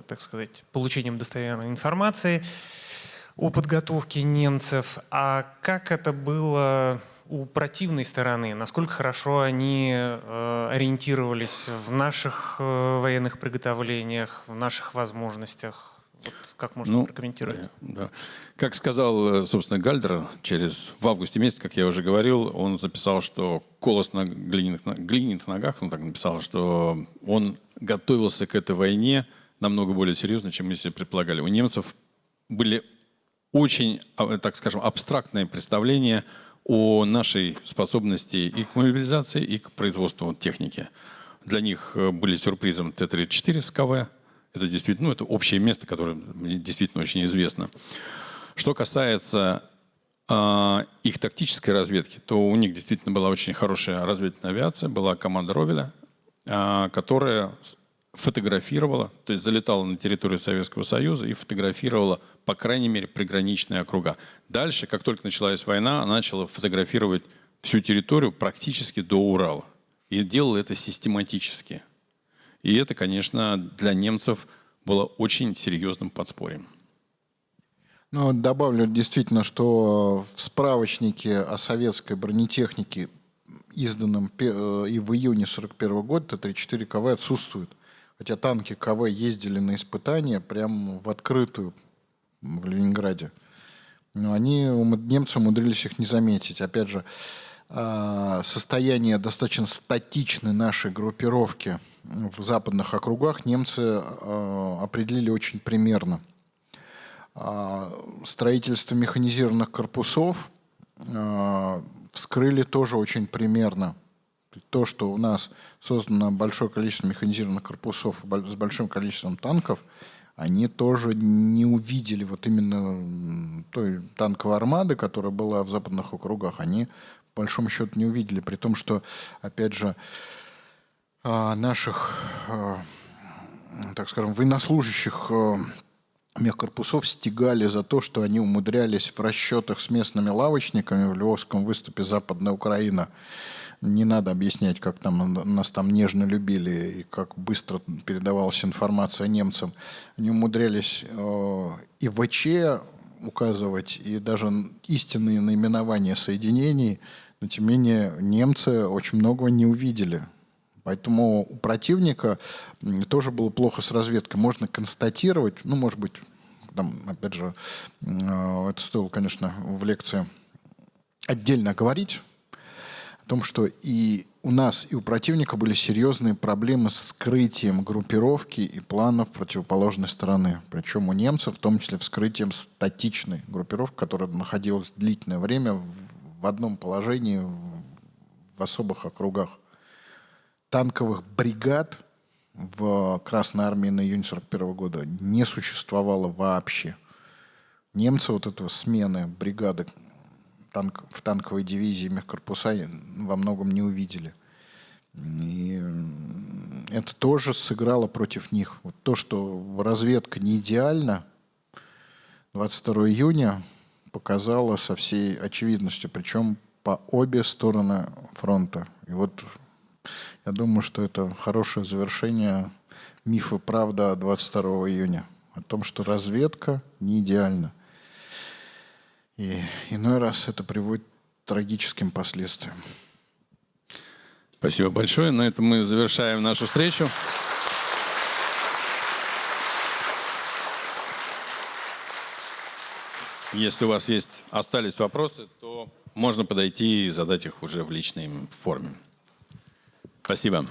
так сказать, получением достоверной информации о подготовке немцев. А как это было у противной стороны? Насколько хорошо они ориентировались в наших военных приготовлениях, в наших возможностях? Вот как можно прокомментировать? Да. Как сказал, собственно, Гальдер, в августе месяце, как я уже говорил, он записал, что колос на глиняных ногах, он так написал, что он готовился к этой войне намного более серьезно, чем мы себе предполагали. У немцев были очень, так скажем, абстрактные представления о нашей способности и к мобилизации, и к производству техники. Для них были сюрпризом Т-34 с КВ. Это действительно, это общее место, которое действительно очень известно. Что касается их тактической разведки, то у них действительно была очень хорошая разведывательная авиация, была команда Ровеля, которая фотографировала, то есть залетала на территорию Советского Союза и фотографировала, по крайней мере, приграничные округа. Дальше, как только началась война, она начала фотографировать всю территорию практически до Урала. И делала это систематически. И это, конечно, для немцев было очень серьезным подспорьем. Ну, добавлю действительно, что в справочнике о советской бронетехнике, изданном и в июне 1941 года, Т-34 КВ отсутствует. Хотя танки КВ ездили на испытания прямо в открытую в Ленинграде. Но немцы умудрились их не заметить. Опять же, состояние достаточно статичной нашей группировки в западных округах немцы определили очень примерно. Строительство механизированных корпусов вскрыли тоже очень примерно. То, что у нас создано большое количество механизированных корпусов с большим количеством танков, они тоже не увидели вот именно той танковой армады, которая была в западных округах. Они, по большому счету, не увидели, при том, что, опять же, наших, так скажем, военнослужащих мехкорпусов стегали за то, что они умудрялись в расчетах с местными лавочниками в Львовском выступе «Западная Украина». Не надо объяснять, как там нас там нежно любили и как быстро передавалась информация немцам. Они умудрялись и ВЧ указывать, и даже истинные наименования соединений, но тем не менее немцы очень многого не увидели. Поэтому у противника тоже было плохо с разведкой. Можно констатировать, ну, может быть, там, опять же, это стоило, конечно, в лекции отдельно говорить, о том, что и у нас, и у противника были серьезные проблемы с скрытием группировки и планов противоположной стороны. Причем у немцев, в том числе, вскрытием статичной группировки, которая находилась длительное время в одном положении в особых округах. Танковых бригад в Красной армии на июнь 1941 года не существовало вообще. Немцы вот этого смены бригады в танковой дивизии мехкорпуса во многом не увидели. И это тоже сыграло против них. Вот то, что разведка не идеальна, 22 июня показало со всей очевидностью, причем по обе стороны фронта. И вот я думаю, что это хорошее завершение мифа «Правда» 22 июня. О том, что разведка не идеальна. И иной раз это приводит к трагическим последствиям. Спасибо большое. На этом мы завершаем нашу встречу. Если у вас остались вопросы, то можно подойти и задать их уже в личной форме. Спасибо.